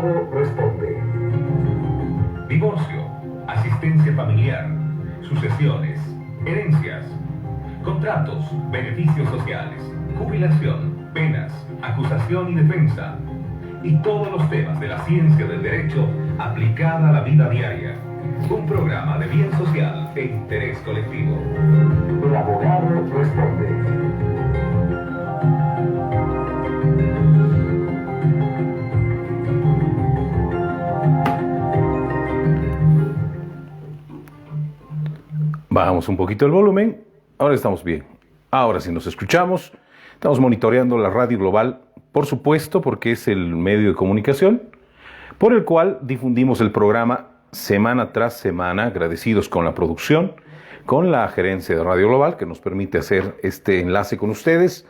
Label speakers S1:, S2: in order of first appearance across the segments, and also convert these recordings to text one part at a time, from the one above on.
S1: abogado responde.
S2: Divorcio, asistencia familiar, sucesiones, herencias, contratos, beneficios sociales, jubilación, penas, acusación y defensa, y todos los temas de la ciencia del derecho aplicada a la vida diaria. Un programa de bien social e interés colectivo.
S1: El abogado responde.
S3: Bajamos un poquito el volumen. Ahora estamos bien. Ahora sí nos escuchamos. Estamos monitoreando la Radio Global, por supuesto, porque es el medio de comunicación por el cual difundimos el programa semana tras semana, agradecidos con la producción, con la gerencia de Radio Global, que nos permite hacer este enlace con ustedes.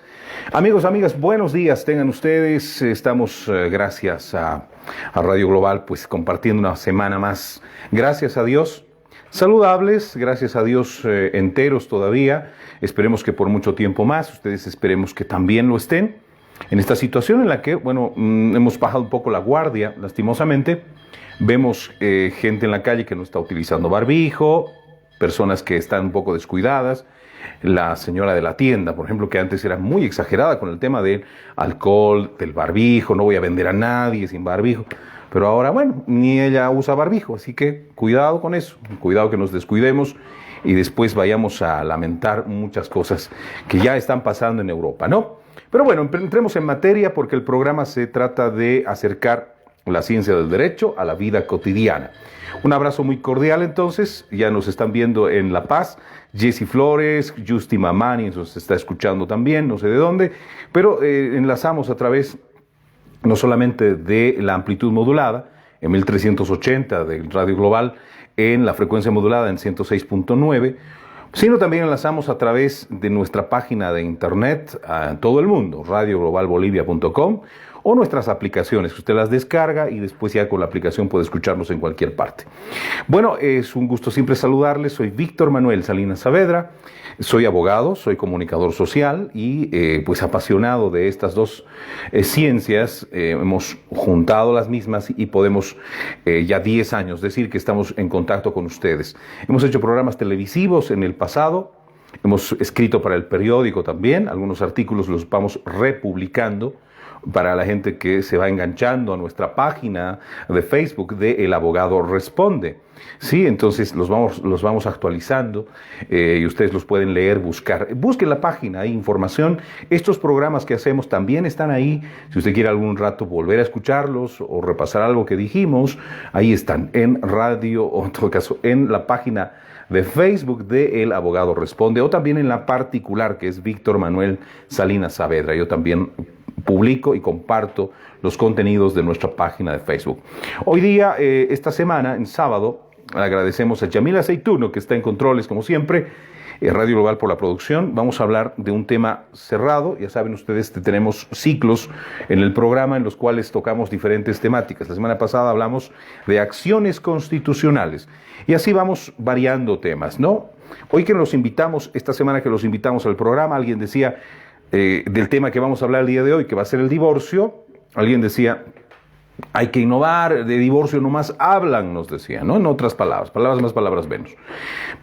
S3: Amigos, amigas, buenos días tengan ustedes. Estamos, gracias a Radio Global, pues compartiendo una semana más. Gracias a Dios. Saludables, gracias a Dios, enteros todavía. Esperemos que por mucho tiempo más. Ustedes esperemos que también lo estén. En esta situación en la que, bueno, hemos bajado un poco la guardia, lastimosamente. Vemos gente en la calle que no está utilizando barbijo, personas que están un poco descuidadas. La señora de la tienda, por ejemplo, que antes era muy exagerada con el tema del alcohol, del barbijo, no voy a vender a nadie sin barbijo. Pero ahora, bueno, ni ella usa barbijo, así que cuidado con eso, cuidado que nos descuidemos y después vayamos a lamentar muchas cosas que ya están pasando en Europa, ¿no? Pero bueno, entremos en materia porque el programa se trata de acercar la ciencia del derecho a la vida cotidiana. Un abrazo muy cordial entonces, ya nos están viendo en La Paz, Jessy Flores, Justi Mamani nos está escuchando también, no sé de dónde, pero enlazamos a través no solamente de la amplitud modulada, en 1380 de Radio Global, en la frecuencia modulada en 106.9, sino también enlazamos a través de nuestra página de internet a todo el mundo, radioglobalbolivia.com, o nuestras aplicaciones, que usted las descarga y después ya con la aplicación puede escucharnos en cualquier parte. Bueno, es un gusto siempre saludarles. Soy Víctor Manuel Salinas Saavedra, soy abogado, soy comunicador social y pues apasionado de estas dos ciencias. Hemos juntado las mismas y podemos ya 10 años decir que estamos en contacto con ustedes. Hemos hecho programas televisivos en el pasado, hemos escrito para el periódico también, algunos artículos los vamos republicando para la gente que se va enganchando a nuestra página de Facebook de El Abogado Responde. Sí, entonces los vamos actualizando y ustedes los pueden leer, buscar. Busquen la página, hay información. Estos programas que hacemos también están ahí. Si usted quiere algún rato volver a escucharlos o repasar algo que dijimos, ahí están en radio o en todo caso en la página de Facebook de El Abogado Responde o también en la particular que es Víctor Manuel Salinas Saavedra. Yo también publico y comparto los contenidos de nuestra página de Facebook. Hoy día, esta semana, en sábado, agradecemos a Yamil Aceituno, que está en controles, como siempre, Radio Global por la producción. Vamos a hablar de un tema cerrado. Ya saben ustedes que tenemos ciclos en el programa en los cuales tocamos diferentes temáticas. La semana pasada hablamos de acciones constitucionales y así vamos variando temas, ¿no? Hoy que los invitamos, esta semana que los invitamos al programa, alguien decía del tema que vamos a hablar el día de hoy, que va a ser el divorcio. Alguien decía, hay que innovar, de divorcio nomás hablan, nos decía, ¿no? En otras palabras más, palabras menos.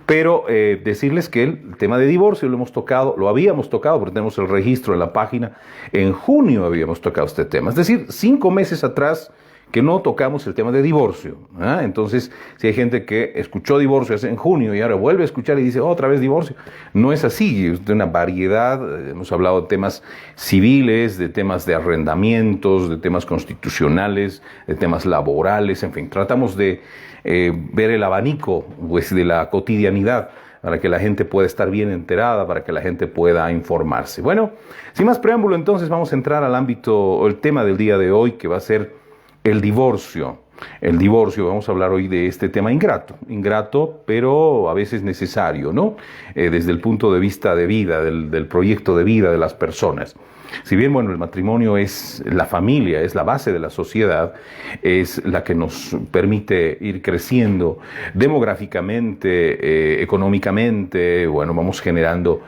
S3: Pero decirles que el tema de divorcio lo habíamos tocado, porque tenemos el registro en la página, en junio habíamos tocado este tema. Es decir, 5 meses atrás que no tocamos el tema de divorcio. Entonces, si hay gente que escuchó divorcio en junio y ahora vuelve a escuchar y dice otra vez divorcio, no es así. Es de una variedad. Hemos hablado de temas civiles, de temas de arrendamientos, de temas constitucionales, de temas laborales, en fin. Tratamos de ver el abanico pues, de la cotidianidad para que la gente pueda estar bien enterada, para que la gente pueda informarse. Bueno, sin más preámbulo, entonces vamos a entrar al ámbito, o el tema del día de hoy, que va a ser el divorcio. El divorcio, vamos a hablar hoy de este tema ingrato, pero a veces necesario, ¿no? Desde el punto de vista de vida, del proyecto de vida de las personas. Si bien, bueno, el matrimonio es la familia, es la base de la sociedad, es la que nos permite ir creciendo demográficamente, económicamente, bueno, vamos generando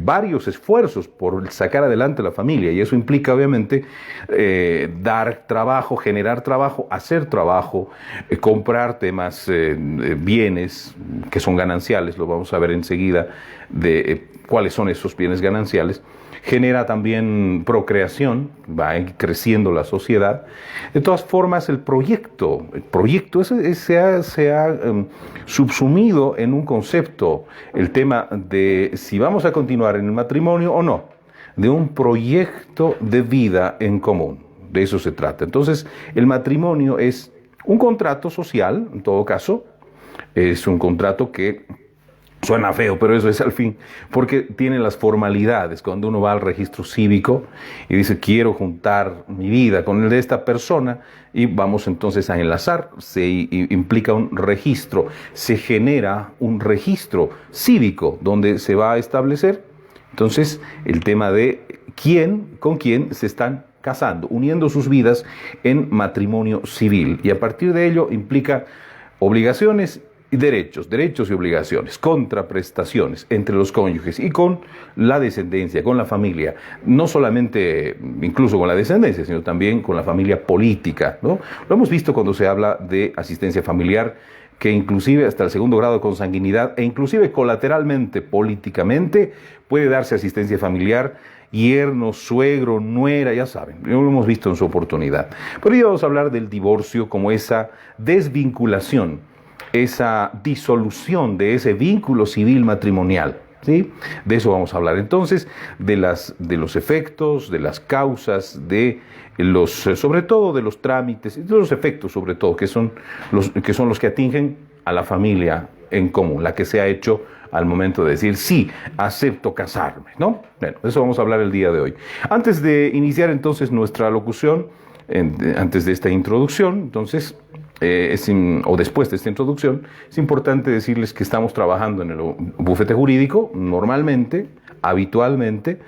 S3: varios esfuerzos por sacar adelante la familia, y eso implica obviamente dar trabajo, generar trabajo, hacer trabajo, comprar temas, bienes que son gananciales, lo vamos a ver enseguida de cuáles son esos bienes gananciales. Genera también procreación, va creciendo la sociedad. De todas formas, el proyecto se ha subsumido en un concepto, el tema de si vamos a continuar en el matrimonio o no, de un proyecto de vida en común. De eso se trata. Entonces, el matrimonio es un contrato social, en todo caso, es un contrato que suena feo, pero eso es al fin, porque tiene las formalidades. Cuando uno va al registro cívico y dice, quiero juntar mi vida con el de esta persona, y vamos entonces a enlazar, se implica un registro, se genera un registro cívico donde se va a establecer, entonces, el tema de con quién se están casando, uniendo sus vidas en matrimonio civil. Y a partir de ello implica obligaciones y derechos y obligaciones, contraprestaciones entre los cónyuges y con la descendencia, con la familia, no solamente incluso con la descendencia, sino también con la familia política, ¿no? Lo hemos visto cuando se habla de asistencia familiar, que inclusive hasta el segundo grado de consanguinidad e inclusive colateralmente, políticamente, puede darse asistencia familiar, yerno, suegro, nuera, ya saben, lo hemos visto en su oportunidad. Pero hoy vamos a hablar del divorcio como esa desvinculación, esa disolución de ese vínculo civil matrimonial, ¿sí? De eso vamos a hablar entonces, de los efectos, de las causas, sobre todo de los trámites, y de los efectos sobre todo, que son los que atingen a la familia en común, la que se ha hecho al momento de decir, sí, acepto casarme, ¿no? Bueno, de eso vamos a hablar el día de hoy. Antes de iniciar entonces nuestra locución, antes de esta introducción, entonces, o después de esta introducción, es importante decirles que estamos trabajando en el bufete jurídico, normalmente, habitualmente,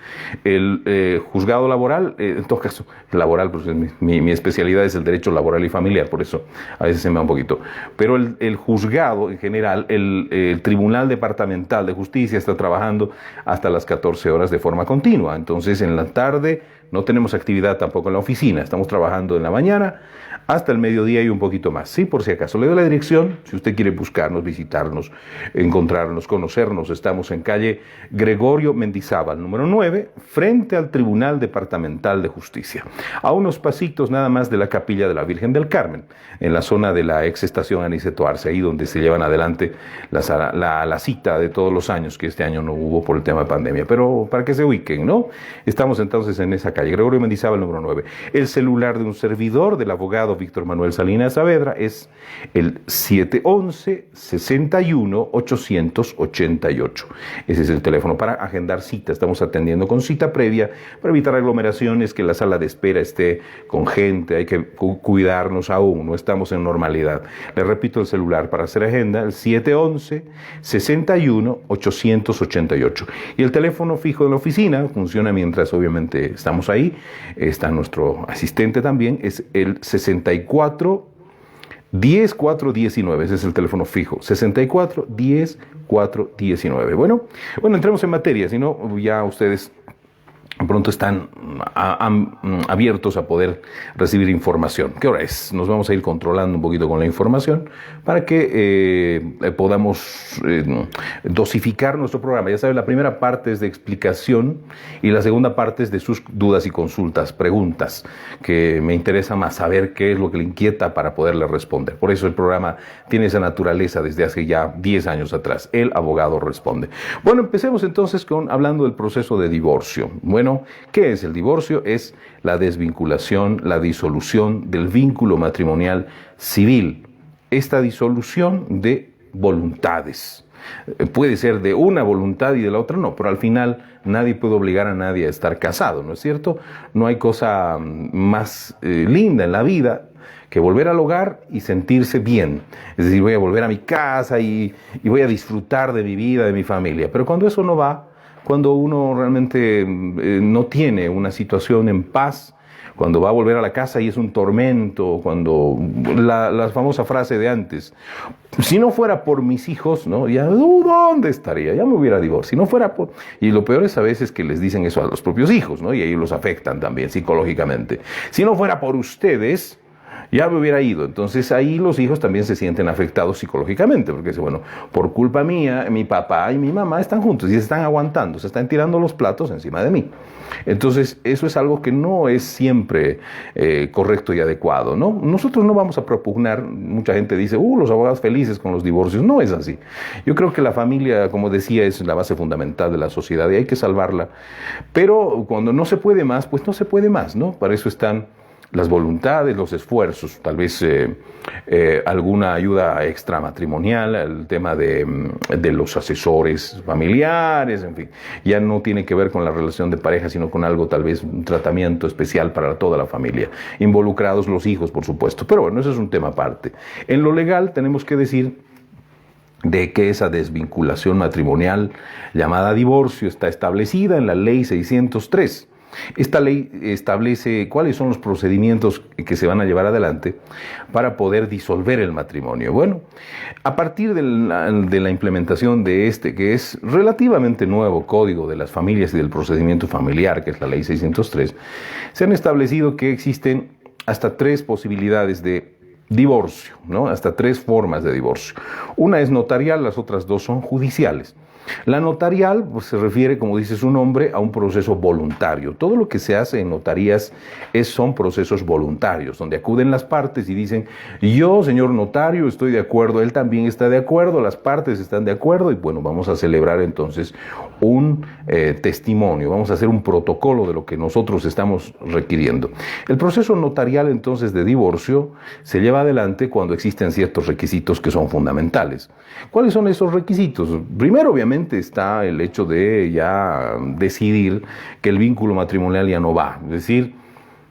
S3: el juzgado laboral, en todo caso, laboral, pues mi especialidad es el derecho laboral y familiar, por eso a veces se me va un poquito, pero el juzgado en general, el Tribunal Departamental de Justicia está trabajando hasta las 14 horas de forma continua, entonces en la tarde no tenemos actividad tampoco en la oficina, estamos trabajando en la mañana hasta el mediodía y un poquito más. Sí, por si acaso. Le doy la dirección, si usted quiere buscarnos, visitarnos, encontrarnos, conocernos. Estamos en calle Gregorio Mendizábal, número 9, frente al Tribunal Departamental de Justicia. A unos pasitos nada más de la Capilla de la Virgen del Carmen, en la zona de la ex estación Aniceto Arce, ahí donde se llevan adelante la cita de todos los años, que este año no hubo por el tema de pandemia. Pero para que se ubiquen, ¿no? Estamos entonces en esa calle, Gregorio Mendizábal, número 9. El celular de un servidor, del abogado Víctor Manuel Salinas Saavedra, es el 711-61-888. Ese es el teléfono para agendar cita. Estamos atendiendo con cita previa para evitar aglomeraciones, que la sala de espera esté con gente. Hay que cuidarnos aún, no estamos en normalidad. Le repito el celular para hacer agenda, el 711-61-888. Y el teléfono fijo de la oficina funciona mientras obviamente estamos ahí. Está nuestro asistente también, es el 64 10 419, ese es el teléfono fijo, 64 10 419. Bueno, entremos en materia, si no ya ustedes pronto están abiertos a poder recibir información. ¿Qué hora es? Nos vamos a ir controlando un poquito con la información para que podamos dosificar nuestro programa. Ya saben, la primera parte es de explicación y la segunda parte es de sus dudas y consultas, preguntas, que me interesa más saber qué es lo que le inquieta para poderle responder. Por eso el programa tiene esa naturaleza desde hace ya 10 años atrás. El abogado responde. Bueno, empecemos entonces hablando del proceso de divorcio. Bueno, ¿qué es el divorcio? Es la desvinculación, la disolución del vínculo matrimonial civil. Esta disolución de voluntades. Puede ser de una voluntad y de la otra no, pero al final nadie puede obligar a nadie a estar casado, ¿no es cierto? No hay cosa más linda en la vida que volver al hogar y sentirse bien. Es decir, voy a volver a mi casa y voy a disfrutar de mi vida, de mi familia. Pero cuando eso no va, cuando uno realmente no tiene una situación en paz, cuando va a volver a la casa y es un tormento, cuando la famosa frase de antes, si no fuera por mis hijos, ¿no? Ya, ¿dónde estaría? Ya me hubiera divorciado. Si no fuera por... Y lo peor es a veces que les dicen eso a los propios hijos, ¿no? Y ellos los afectan también psicológicamente. Si no fuera por ustedes, ya me hubiera ido. Entonces ahí los hijos también se sienten afectados psicológicamente, porque dicen, bueno, por culpa mía, mi papá y mi mamá están juntos y se están aguantando, se están tirando los platos encima de mí. Entonces eso es algo que no es siempre correcto y adecuado, ¿no? Nosotros no vamos a propugnar, mucha gente dice, los abogados felices con los divorcios. No es así. Yo creo que la familia, como decía, es la base fundamental de la sociedad y hay que salvarla. Pero cuando no se puede más, pues no se puede más, ¿no? Para eso están las voluntades, los esfuerzos, tal vez alguna ayuda extramatrimonial, el tema de los asesores familiares, en fin, ya no tiene que ver con la relación de pareja, sino con algo, tal vez un tratamiento especial para toda la familia, involucrados los hijos, por supuesto, pero bueno, eso es un tema aparte. En lo legal tenemos que decir de que esa desvinculación matrimonial llamada divorcio está establecida en la Ley 603. Esta ley establece cuáles son los procedimientos que se van a llevar adelante para poder disolver el matrimonio. Bueno, a partir de la implementación de que es relativamente nuevo Código de las Familias y del Procedimiento Familiar, que es la Ley 603, se han establecido que existen hasta 3 posibilidades de divorcio, ¿no? Hasta 3 formas de divorcio. Una es notarial, las otras 2 son judiciales. La notarial pues, se refiere, como dice su nombre, a un proceso voluntario. Todo lo que se hace en notarías son procesos voluntarios, donde acuden las partes y dicen, yo, señor notario, estoy de acuerdo, él también está de acuerdo, las partes están de acuerdo, y bueno, vamos a celebrar entonces un testimonio, vamos a hacer un protocolo de lo que nosotros estamos requiriendo. El proceso notarial entonces de divorcio se lleva adelante cuando existen ciertos requisitos que son fundamentales. ¿Cuáles son esos requisitos? Primero, obviamente, está el hecho de ya decidir que el vínculo matrimonial ya no va. Es decir,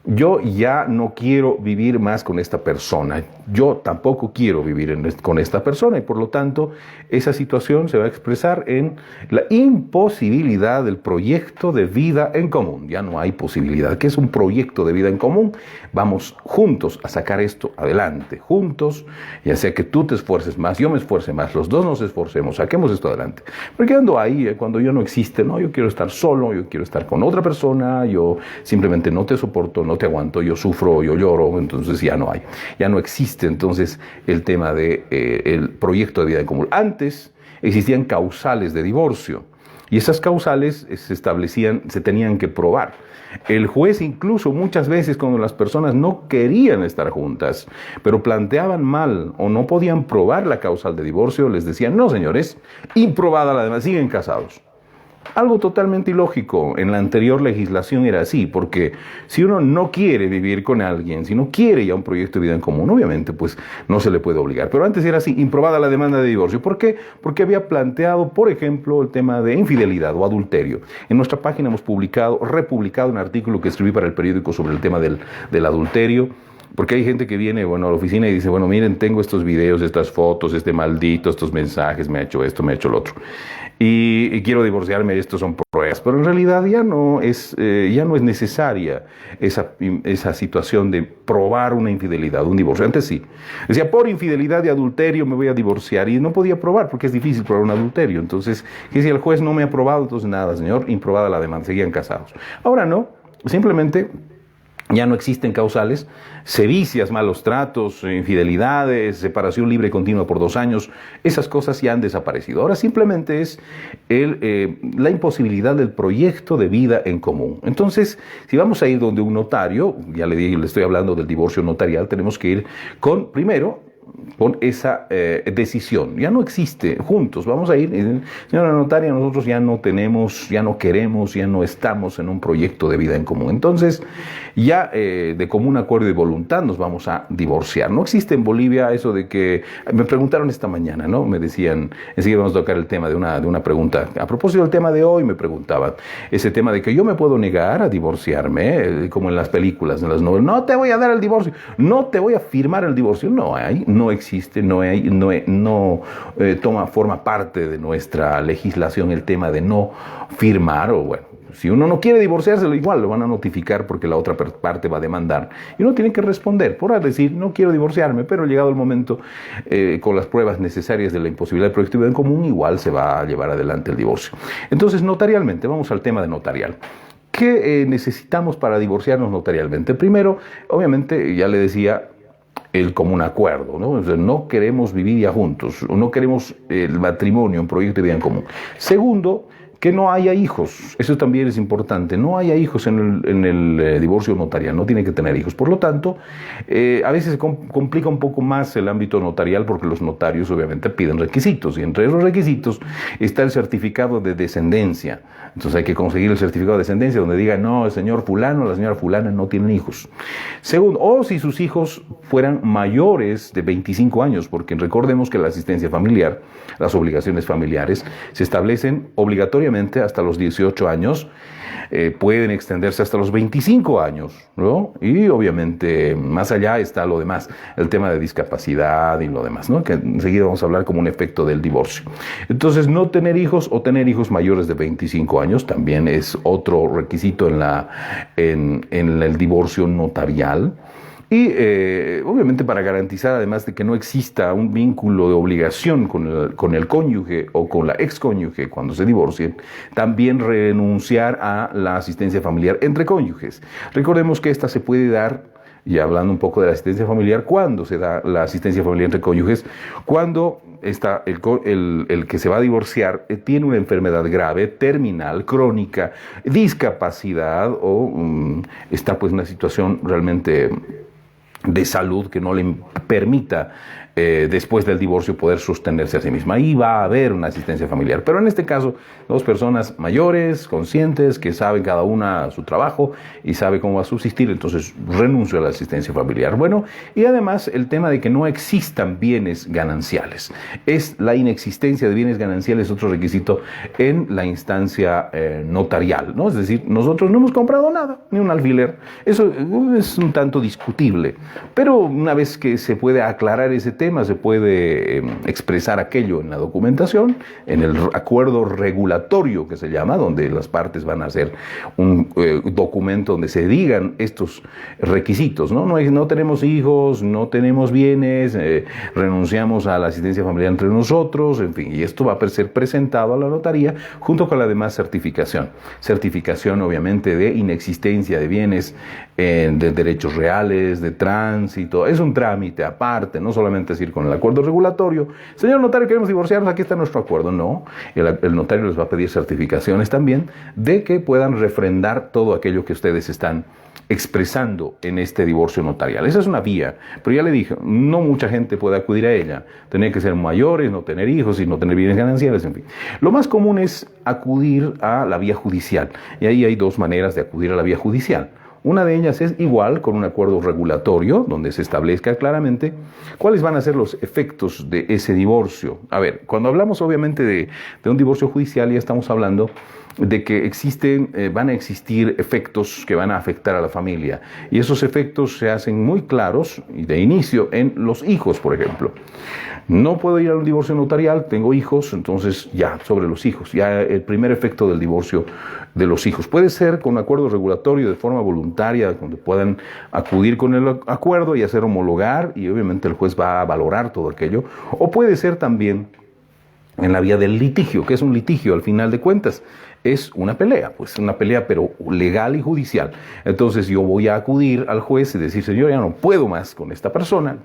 S3: yo ya no quiero vivir más con esta persona. Yo tampoco quiero vivir con esta persona y por lo tanto esa situación se va a expresar en la imposibilidad del proyecto de vida en común. Ya no hay posibilidad. ¿Qué es un proyecto de vida en común? Vamos juntos a sacar esto adelante, juntos, ya sea que tú te esfuerces más, yo me esfuerce más, los dos nos esforcemos, saquemos esto adelante. Porque ando ahí, cuando yo no existe, no, yo quiero estar solo, yo quiero estar con otra persona, yo simplemente no te soporto, no te aguanto, yo sufro, yo lloro, entonces ya no hay, ya no existe entonces el tema de el proyecto de vida en común. Antes existían causales de divorcio y esas causales se tenían que probar. El juez incluso muchas veces cuando las personas no querían estar juntas, pero planteaban mal o no podían probar la causal de divorcio, les decían, no señores, improbada la demanda, siguen casados. Algo totalmente ilógico. En la anterior legislación era así, porque si uno no quiere vivir con alguien, si no quiere ya un proyecto de vida en común, obviamente pues no se le puede obligar. Pero antes era así, improbada la demanda de divorcio. ¿Por qué? Porque había planteado, por ejemplo, el tema de infidelidad o adulterio. En nuestra página hemos republicado un artículo que escribí para el periódico sobre el tema del adulterio. Porque hay gente que viene, bueno, a la oficina y dice, bueno, miren, tengo estos videos, estas fotos, este maldito, estos mensajes, me ha hecho esto, me ha hecho lo otro. Y quiero divorciarme, estos son pruebas. Pero en realidad ya no es necesaria esa situación de probar una infidelidad, un divorcio. Antes sí. Decía, por infidelidad y adulterio me voy a divorciar. Y no podía probar porque es difícil probar un adulterio. Entonces, que si el juez no me ha aprobado, entonces nada, señor, improbada la demanda, seguían casados. Ahora no, simplemente ya no existen causales, sevicias, malos tratos, infidelidades, separación libre y continua por 2 años, esas cosas ya han desaparecido. Ahora simplemente es la imposibilidad del proyecto de vida en común. Entonces, si vamos a ir donde un notario, ya le estoy hablando del divorcio notarial, tenemos que ir primero con esa decisión. Ya no existe, juntos, vamos a ir, señora notaria, nosotros ya no tenemos, ya no queremos, ya no estamos en un proyecto de vida en común. Entonces, ya de común acuerdo y voluntad nos vamos a divorciar. No existe en Bolivia eso de que, me preguntaron esta mañana, ¿no? Me decían, enseguida vamos a tocar el tema de una pregunta. A propósito del tema de hoy, me preguntaban, ese tema de que yo me puedo negar a divorciarme, como en las películas, en las novelas, no te voy a dar el divorcio, no te voy a firmar el divorcio. No no existe, forma parte de nuestra legislación el tema de no firmar, o bueno, si uno no quiere divorciarse, igual lo van a notificar porque la otra parte va a demandar. Y uno tiene que responder, por decir, no quiero divorciarme, pero llegado el momento, con las pruebas necesarias de la imposibilidad del proyecto de vida en común, igual se va a llevar adelante el divorcio. Entonces, notarialmente, vamos al tema de notarial. ¿Qué necesitamos para divorciarnos notarialmente? Primero, obviamente, ya le decía, el común acuerdo, ¿no? O sea, no queremos vivir ya juntos, no queremos el matrimonio, un proyecto de vida en común. Segundo, que no haya hijos. Eso también es importante. No haya hijos en el divorcio notarial. No tiene que tener hijos. Por lo tanto, a veces se complica un poco más el ámbito notarial porque los notarios obviamente piden requisitos. Y entre esos requisitos está el certificado de descendencia. Entonces hay que conseguir el certificado de descendencia donde diga, no, el señor fulano, la señora fulana no tienen hijos. Segundo, o si sus hijos fueran mayores de 25 años, porque recordemos que la asistencia familiar, las obligaciones familiares, se establecen obligatoriamente hasta los 18 años, pueden extenderse hasta los 25 años, ¿no? Y obviamente más allá está lo demás, el tema de discapacidad y lo demás, ¿no? Que enseguida vamos a hablar como un efecto del divorcio. Entonces, no tener hijos o tener hijos mayores de 25 años también es otro requisito en el divorcio notarial. Y obviamente para garantizar además de que no exista un vínculo de obligación con el cónyuge o con la excónyuge cuando se divorcien, también renunciar a la asistencia familiar entre cónyuges. Recordemos que esta se puede dar, y hablando un poco de la asistencia familiar, ¿cuándo se da la asistencia familiar entre cónyuges? Cuando está el que se va a divorciar tiene una enfermedad grave, terminal, crónica, discapacidad o está pues en una situación realmente de salud que no le permita después del divorcio poder sostenerse a sí misma. Ahí va a haber una asistencia familiar. Pero en este caso, dos personas mayores, conscientes, que saben cada una su trabajo y sabe cómo va a subsistir, entonces renuncio a la asistencia familiar. Bueno, y además el tema de que no existan bienes gananciales. Es la inexistencia de bienes gananciales otro requisito en la instancia notarial, ¿no? Es decir, nosotros no hemos comprado nada, ni un alfiler. Eso es un tanto discutible. Pero una vez que se puede aclarar ese tema, se puede expresar aquello en la documentación, en el acuerdo regulatorio que se llama, donde las partes van a hacer un documento donde se digan estos requisitos, ¿no? No tenemos hijos, no tenemos bienes, renunciamos a la asistencia familiar entre nosotros, en fin, y esto va a ser presentado a la notaría junto con la demás certificación. Certificación, obviamente, de inexistencia de bienes, de derechos reales, de tránsito. Es un trámite aparte, no solamente decir con el acuerdo regulatorio, señor notario, queremos divorciarnos, aquí está nuestro acuerdo. No, el notario les va a pedir certificaciones también de que puedan refrendar todo aquello que ustedes están expresando en este divorcio notarial. Esa es una vía, pero ya le dije, no mucha gente puede acudir a ella. Tener que ser mayores, no tener hijos y no tener bienes gananciales, en fin. Lo más común es acudir a la vía judicial, y ahí hay dos maneras de acudir a la vía judicial. Una de ellas es igual con un acuerdo regulatorio donde se establezca claramente cuáles van a ser los efectos de ese divorcio. A ver, cuando hablamos obviamente de un divorcio judicial ya estamos hablando de que van a existir efectos que van a afectar a la familia. Y esos efectos se hacen muy claros y de inicio en los hijos, por ejemplo. No puedo ir a un divorcio notarial, tengo hijos, entonces ya, sobre los hijos, ya el primer efecto del divorcio de los hijos. Puede ser con un acuerdo regulatorio de forma voluntaria, donde puedan acudir con el acuerdo y hacer homologar, y obviamente el juez va a valorar todo aquello. O puede ser también en la vía del litigio. ¿Qué es un litigio al final de cuentas? Es una pelea, pues una pelea pero legal y judicial. Entonces yo voy a acudir al juez y decir, señor, ya no puedo más con esta persona,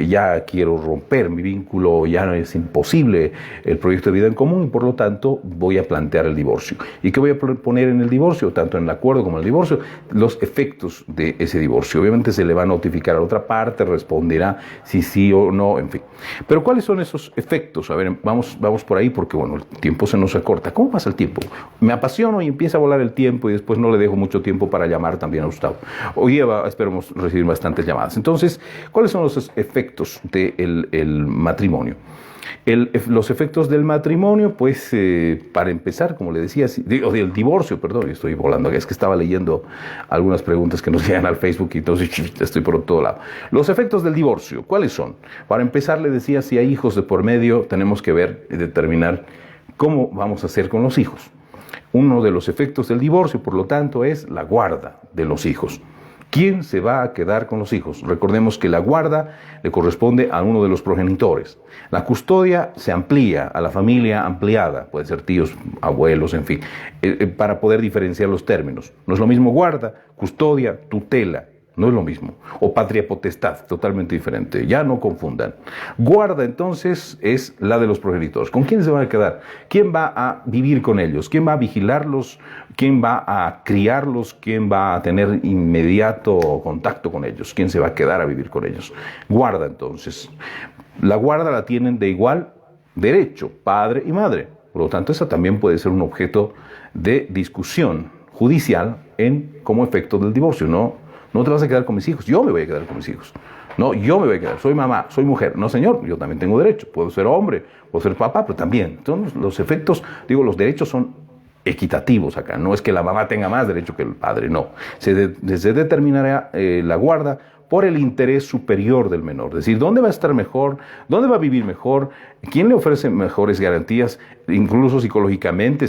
S3: ya quiero romper mi vínculo, ya no es imposible el proyecto de vida en común y por lo tanto voy a plantear el divorcio. ¿Y qué voy a poner en el divorcio? Tanto en el acuerdo como en el divorcio, los efectos de ese divorcio. Obviamente se le va a notificar a la otra parte, responderá si sí o no, en fin. Pero ¿cuáles son esos efectos? A ver, vamos por ahí porque bueno, el tiempo se nos acorta. ¿Cómo pasa el tiempo? Me apasiono y empieza a volar el tiempo y después no le dejo mucho tiempo para llamar también a Gustavo. Hoy esperamos recibir bastantes llamadas. Entonces, ¿cuáles son los efectos del matrimonio? Los efectos del matrimonio, pues para empezar, como le decía, o del divorcio, perdón, estoy volando, es que estaba leyendo algunas preguntas que nos llegan al Facebook y entonces estoy por todo lado. Los efectos del divorcio, ¿cuáles son? Para empezar, le decía, si hay hijos de por medio, tenemos que ver y determinar cómo vamos a hacer con los hijos. Uno de los efectos del divorcio, por lo tanto, es la guarda de los hijos. ¿Quién se va a quedar con los hijos? Recordemos que la guarda le corresponde a uno de los progenitores. La custodia se amplía a la familia ampliada, puede ser tíos, abuelos, en fin, para poder diferenciar los términos. No es lo mismo guarda, custodia, tutela. No es lo mismo. O patria potestad, totalmente diferente. Ya no confundan. Guarda, entonces, es la de los progenitores. ¿Con quién se van a quedar? ¿Quién va a vivir con ellos? ¿Quién va a vigilarlos? ¿Quién va a criarlos? ¿Quién va a tener inmediato contacto con ellos? ¿Quién se va a quedar a vivir con ellos? Guarda, entonces. La guarda la tienen de igual derecho, padre y madre. Por lo tanto, esa también puede ser un objeto de discusión judicial como efecto del divorcio. No te vas a quedar con mis hijos, yo me voy a quedar con mis hijos. No, yo me voy a quedar, soy mamá, soy mujer. No, señor, yo también tengo derecho. Puedo ser hombre, puedo ser papá, pero también. Entonces, los efectos, los derechos son equitativos acá. No es que la mamá tenga más derecho que el padre, no. Se determinará la guarda por el interés superior del menor. Es decir, ¿dónde va a estar mejor? ¿Dónde va a vivir mejor? ¿Quién le ofrece mejores garantías? Incluso psicológicamente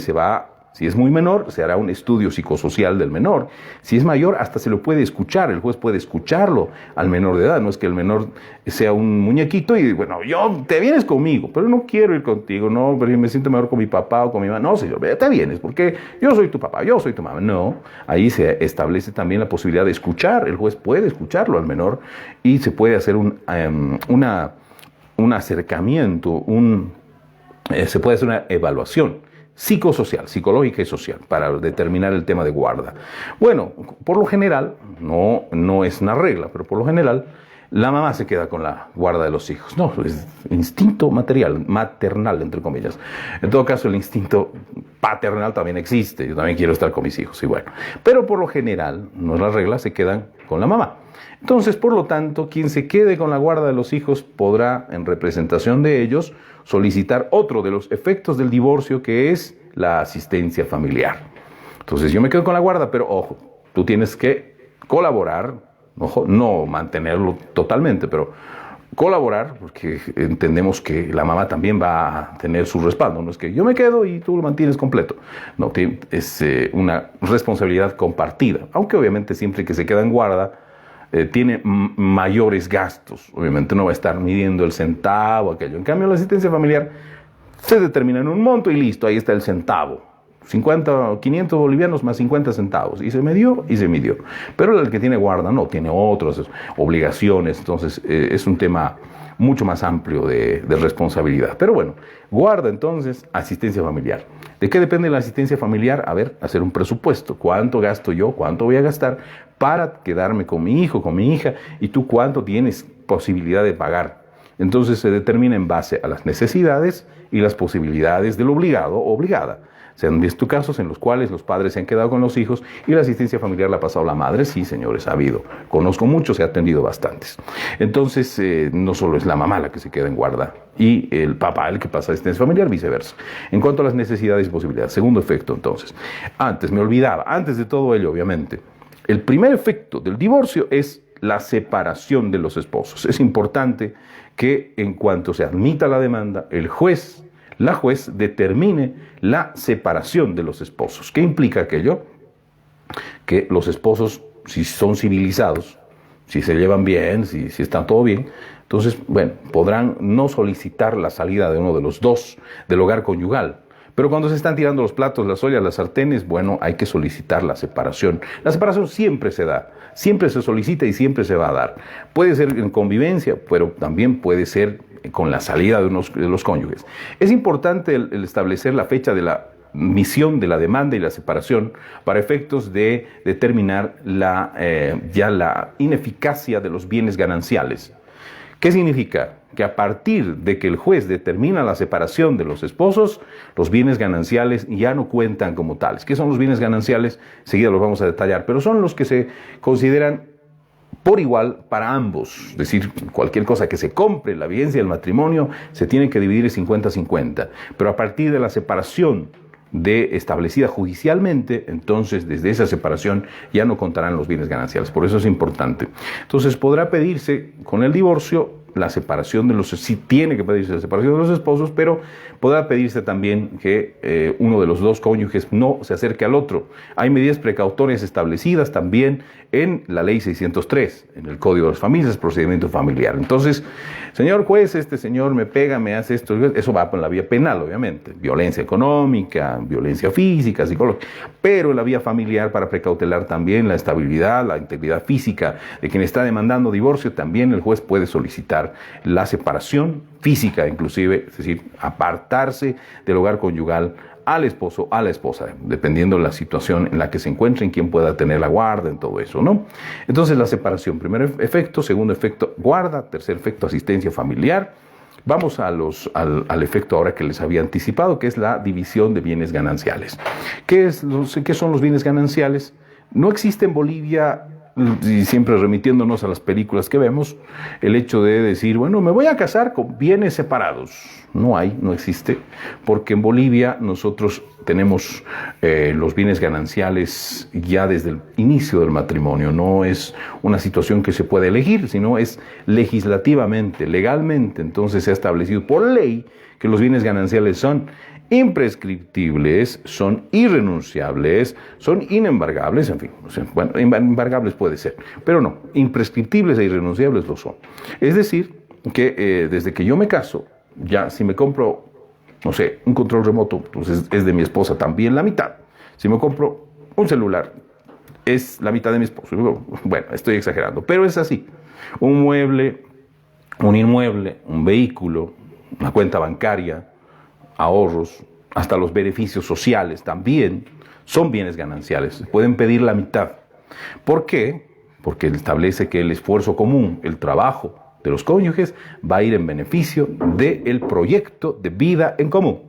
S3: si es muy menor, se hará un estudio psicosocial del menor. Si es mayor, hasta se lo puede escuchar, el juez puede escucharlo al menor de edad. No es que el menor sea un muñequito y, te vienes conmigo, pero no quiero ir contigo, no, pero me siento mejor con mi papá o con mi mamá. No, señor, te vienes, porque yo soy tu papá, yo soy tu mamá. No, ahí se establece también la posibilidad de escuchar. El juez puede escucharlo al menor y se puede hacer un acercamiento, se puede hacer una evaluación psicosocial, psicológica y social, para determinar el tema de guarda. Bueno, por lo general, no es una regla, pero por lo general, la mamá se queda con la guarda de los hijos. No, es instinto maternal, entre comillas. En todo caso, el instinto paternal también existe. Yo también quiero estar con mis hijos, y bueno. Pero por lo general, no es la regla, se quedan con la mamá. Entonces, por lo tanto, quien se quede con la guarda de los hijos podrá, en representación de ellos, solicitar otro de los efectos del divorcio, que es la asistencia familiar. Entonces, yo me quedo con la guarda, pero ojo, tú tienes que colaborar, ojo, no mantenerlo totalmente, pero colaborar, porque entendemos que la mamá también va a tener su respaldo. No es que yo me quedo y tú lo mantienes completo. No, es una responsabilidad compartida, aunque obviamente siempre que se queda en guarda, tiene mayores gastos. Obviamente no va a estar midiendo el centavo, aquello. En cambio, la asistencia familiar se determina en un monto y listo, ahí está el centavo. 500 bolivianos más 50 centavos. Y se midió y se midió. Pero el que tiene guarda no, tiene otras obligaciones. Entonces, es un tema mucho más amplio de responsabilidad. Pero bueno, guarda entonces, asistencia familiar. ¿De qué depende la asistencia familiar? A ver, hacer un presupuesto. ¿Cuánto gasto yo? ¿Cuánto voy a gastar para quedarme con mi hijo, con mi hija? ¿Y tú cuánto tienes posibilidad de pagar? Entonces se determina en base a las necesidades y las posibilidades del obligado o obligada. Se han visto casos en los cuales los padres se han quedado con los hijos y la asistencia familiar la ha pasado la madre. Sí, señores, ha habido. Conozco muchos, he atendido bastantes. Entonces, no solo es la mamá la que se queda en guarda y el papá el que pasa asistencia familiar, viceversa. En cuanto a las necesidades y posibilidades. Segundo efecto, entonces. Antes de todo ello, obviamente, el primer efecto del divorcio es la separación de los esposos. Es importante que en cuanto se admita la demanda, la juez determine la separación de los esposos. ¿Qué implica aquello? Que los esposos, si son civilizados, si se llevan bien, si está todo bien, entonces, podrán no solicitar la salida de uno de los dos del hogar conyugal. Pero cuando se están tirando los platos, las ollas, las sartenes, hay que solicitar la separación. La separación siempre se da, siempre se solicita y siempre se va a dar. Puede ser en convivencia, pero también puede ser con la salida de los cónyuges. Es importante el establecer la fecha de la misión de la demanda y la separación para efectos de determinar la ineficacia de los bienes gananciales. ¿Qué significa? Que a partir de que el juez determina la separación de los esposos, los bienes gananciales ya no cuentan como tales. ¿Qué son los bienes gananciales? Enseguida los vamos a detallar, pero son los que se consideran por igual para ambos. Es decir, cualquier cosa que se compre, la vigencia del matrimonio, se tiene que dividir 50-50. Pero a partir de la separación establecida judicialmente, entonces desde esa separación ya no contarán los bienes gananciales. Por eso es importante. Entonces podrá pedirse con el divorcio la separación de los, sí tiene que pedirse la separación de los esposos, pero podrá pedirse también que uno de los dos cónyuges no se acerque al otro. Hay medidas precautorias establecidas también en la ley 603, en el Código de las Familias, procedimiento familiar. Entonces, señor juez, este señor me pega, me hace esto, eso va por la vía penal, obviamente, violencia económica, violencia física, psicológica, pero en la vía familiar, para precautelar también la estabilidad, la integridad física de quien está demandando divorcio, también el juez puede solicitar la separación física, inclusive, es decir, apartarse del hogar conyugal al esposo, a la esposa, dependiendo de la situación en la que se encuentren, quién pueda tener la guarda, en todo eso, ¿no? Entonces la separación, primer efecto, segundo efecto, guarda, tercer efecto, asistencia familiar. Vamos al efecto ahora que les había anticipado, que es la división de bienes gananciales. ¿Qué son los bienes gananciales? No existe en Bolivia, y siempre remitiéndonos a las películas que vemos, el hecho de decir, bueno, me voy a casar con bienes separados. No existe, porque en Bolivia nosotros tenemos los bienes gananciales ya desde el inicio del matrimonio. No es una situación que se puede elegir, sino es legislativamente, legalmente. Entonces se ha establecido por ley que los bienes gananciales son imprescriptibles, son irrenunciables, son inembargables, en fin, bueno, embargables puede ser, pero no, imprescriptibles e irrenunciables lo son. Es decir, que desde que yo me caso, ya si me compro, no sé, un control remoto, pues es de mi esposa también la mitad. Si me compro un celular, es la mitad de mi esposo. Bueno, estoy exagerando, pero es así. Un mueble, un inmueble, un vehículo, una cuenta bancaria, ahorros, hasta los beneficios sociales también son bienes gananciales. Pueden pedir la mitad. ¿Por qué? Porque establece que el esfuerzo común, el trabajo de los cónyuges, va a ir en beneficio del proyecto de vida en común.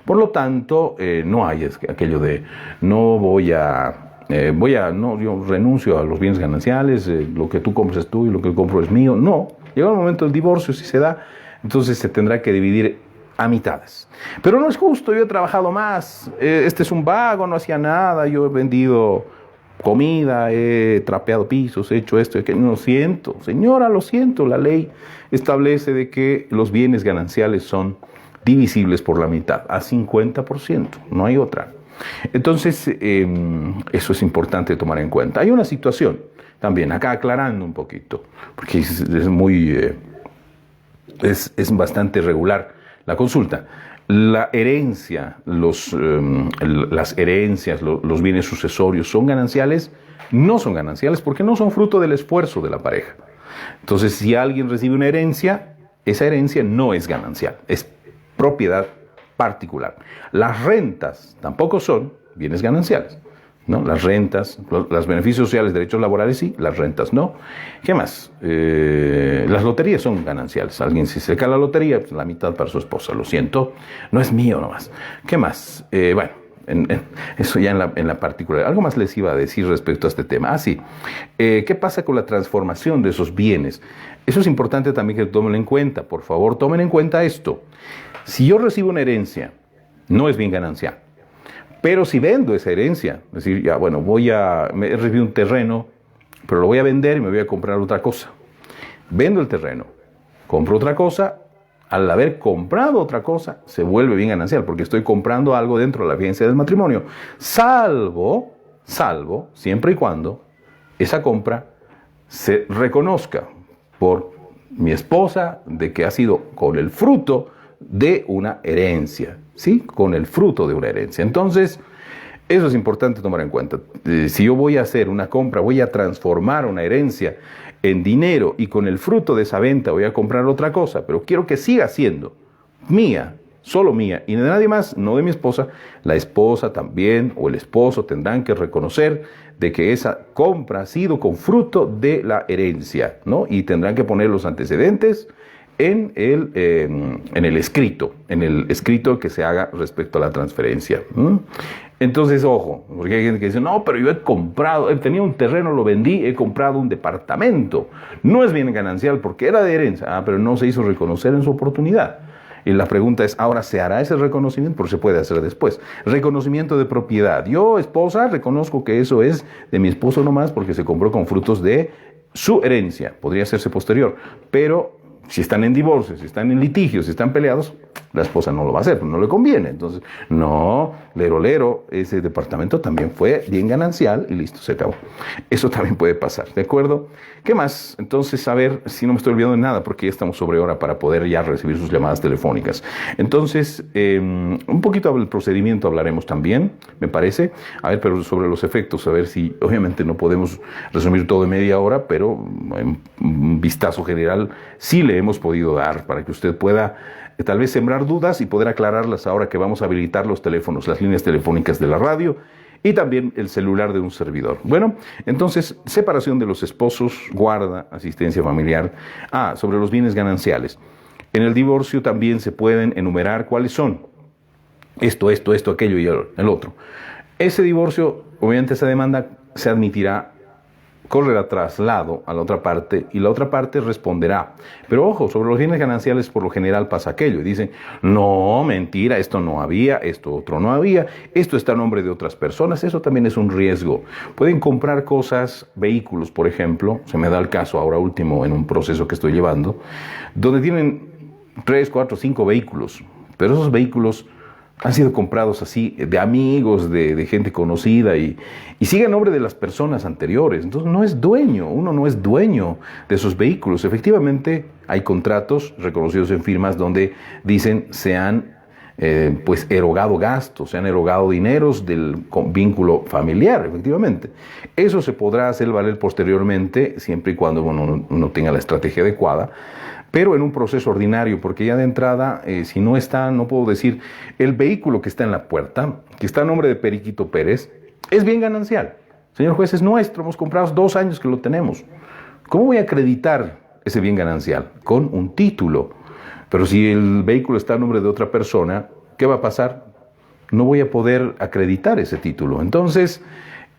S3: Por lo tanto, no hay aquello de yo renuncio a los bienes gananciales, lo que tú compras es tuyo y lo que compro es mío. No, llega el momento del divorcio, si se da, entonces se tendrá que dividir a mitades. Pero no es justo, yo he trabajado más, este es un vago, no hacía nada, yo he vendido comida, he trapeado pisos, he hecho esto, que no siento, señora, lo siento, la ley establece de que los bienes gananciales son divisibles por la mitad, a 50%, no hay otra. Entonces, eso es importante tomar en cuenta. Hay una situación también, acá aclarando un poquito, porque es bastante regular la consulta. La herencia, las herencias, los bienes sucesorios, ¿son gananciales? No son gananciales porque no son fruto del esfuerzo de la pareja. Entonces, si alguien recibe una herencia, esa herencia no es ganancial, es propiedad particular. Las rentas tampoco son bienes gananciales, ¿no? Las rentas, los beneficios sociales, derechos laborales sí, las rentas no. ¿Qué más? Las loterías son gananciales. Alguien si se cae la lotería, pues la mitad para su esposa, lo siento, no es mío nomás. ¿Qué más? Bueno, eso ya en la particular. Algo más les iba a decir respecto a este tema. Sí. ¿Qué pasa con la transformación de esos bienes? Eso es importante también que tomen en cuenta. Por favor, tomen en cuenta esto. Si yo recibo una herencia, no es bien ganancial. Pero si vendo esa herencia, es decir, ya bueno, he recibido un terreno, pero lo voy a vender y me voy a comprar otra cosa. Vendo el terreno, compro otra cosa, al haber comprado otra cosa, se vuelve bien ganancial, porque estoy comprando algo dentro de la vigencia del matrimonio. Salvo, siempre y cuando esa compra se reconozca por mi esposa de que ha sido con el fruto de una herencia, ¿sí? Con el fruto de una herencia. Entonces, eso es importante tomar en cuenta. Si yo voy a hacer una compra, voy a transformar una herencia en dinero y con el fruto de esa venta voy a comprar otra cosa, pero quiero que siga siendo mía, solo mía y de nadie más, no de mi esposa, la esposa también o el esposo tendrán que reconocer de que esa compra ha sido con fruto de la herencia, ¿no? Y tendrán que poner los antecedentes en el escrito que se haga respecto a la transferencia. Entonces, ojo, porque hay gente que dice, no, pero yo tenía un terreno, lo vendí, he comprado un departamento. No es bien ganancial porque era de herencia, pero no se hizo reconocer en su oportunidad. Y la pregunta es, ¿ahora se hará ese reconocimiento? Porque se puede hacer después. Reconocimiento de propiedad. Yo, esposa, reconozco que eso es de mi esposo nomás porque se compró con frutos de su herencia. Podría hacerse posterior, pero si están en divorcio, si están en litigios, si están peleados, la esposa no lo va a hacer, no le conviene. Entonces, no, lero, ese departamento también fue bien ganancial y listo, se acabó. Eso también puede pasar, ¿de acuerdo? ¿Qué más? Entonces, a ver si no me estoy olvidando de nada, porque ya estamos sobre hora para poder ya recibir sus llamadas telefónicas. Entonces, un poquito del procedimiento hablaremos también, me parece. A ver, pero sobre los efectos, a ver si, obviamente no podemos resumir todo en media hora, pero en un vistazo general sí le hemos podido dar para que usted pueda tal vez sembrar dudas y poder aclararlas ahora que vamos a habilitar los teléfonos, las líneas telefónicas de la radio y también el celular de un servidor. Bueno, entonces, separación de los esposos, guarda, asistencia familiar. Sobre los bienes gananciales. En el divorcio también se pueden enumerar cuáles son. Esto, aquello y el otro. Ese divorcio, obviamente esa demanda se admitirá, correrá traslado a la otra parte y la otra parte responderá. Pero ojo, sobre los bienes gananciales por lo general pasa aquello y dicen, no, mentira, esto no había, esto otro no había, esto está a nombre de otras personas, eso también es un riesgo. Pueden comprar cosas, vehículos, por ejemplo, se me da el caso ahora último en un proceso que estoy llevando, donde tienen 3, 4, 5 vehículos, pero esos vehículos han sido comprados así, de amigos, de gente conocida y sigue a nombre de las personas anteriores. Entonces uno no es dueño de esos vehículos. Efectivamente, hay contratos reconocidos en firmas donde dicen se han erogado gastos, se han erogado dineros del vínculo familiar, efectivamente. Eso se podrá hacer valer posteriormente, siempre y cuando uno tenga la estrategia adecuada, pero en un proceso ordinario, porque ya de entrada, si no está, no puedo decir, el vehículo que está en la puerta, que está a nombre de Periquito Pérez, es bien ganancial. Señor juez, es nuestro, hemos comprado 2 años que lo tenemos. ¿Cómo voy a acreditar ese bien ganancial? Con un título. Pero si el vehículo está a nombre de otra persona, ¿qué va a pasar? No voy a poder acreditar ese título. Entonces,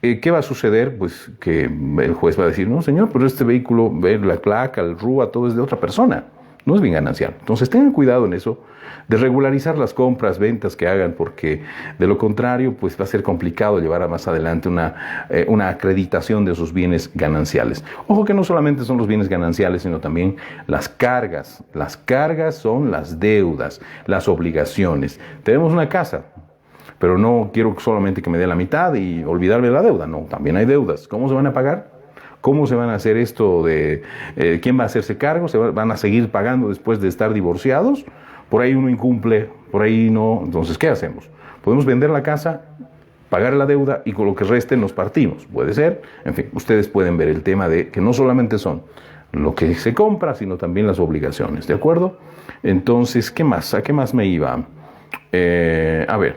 S3: ¿qué va a suceder? Pues que el juez va a decir, no señor, pero este vehículo, la placa, el RUA, todo es de otra persona, no es bien ganancial. Entonces tengan cuidado en eso, de regularizar las compras, ventas que hagan, porque de lo contrario, pues va a ser complicado llevar a más adelante una acreditación de sus bienes gananciales. Ojo que no solamente son los bienes gananciales, sino también las cargas. Las cargas son las deudas, las obligaciones. Tenemos una casa, pero no quiero solamente que me dé la mitad y olvidarme de la deuda. No, también hay deudas. ¿Cómo se van a pagar? ¿Cómo se van a hacer esto de quién va a hacerse cargo? ¿Van a seguir pagando después de estar divorciados? Por ahí uno incumple, por ahí no. Entonces, ¿qué hacemos? Podemos vender la casa, pagar la deuda y con lo que reste nos partimos. Puede ser. En fin, ustedes pueden ver el tema de que no solamente son lo que se compra, sino también las obligaciones. ¿De acuerdo? Entonces, ¿qué más? ¿A qué más me iba? A ver.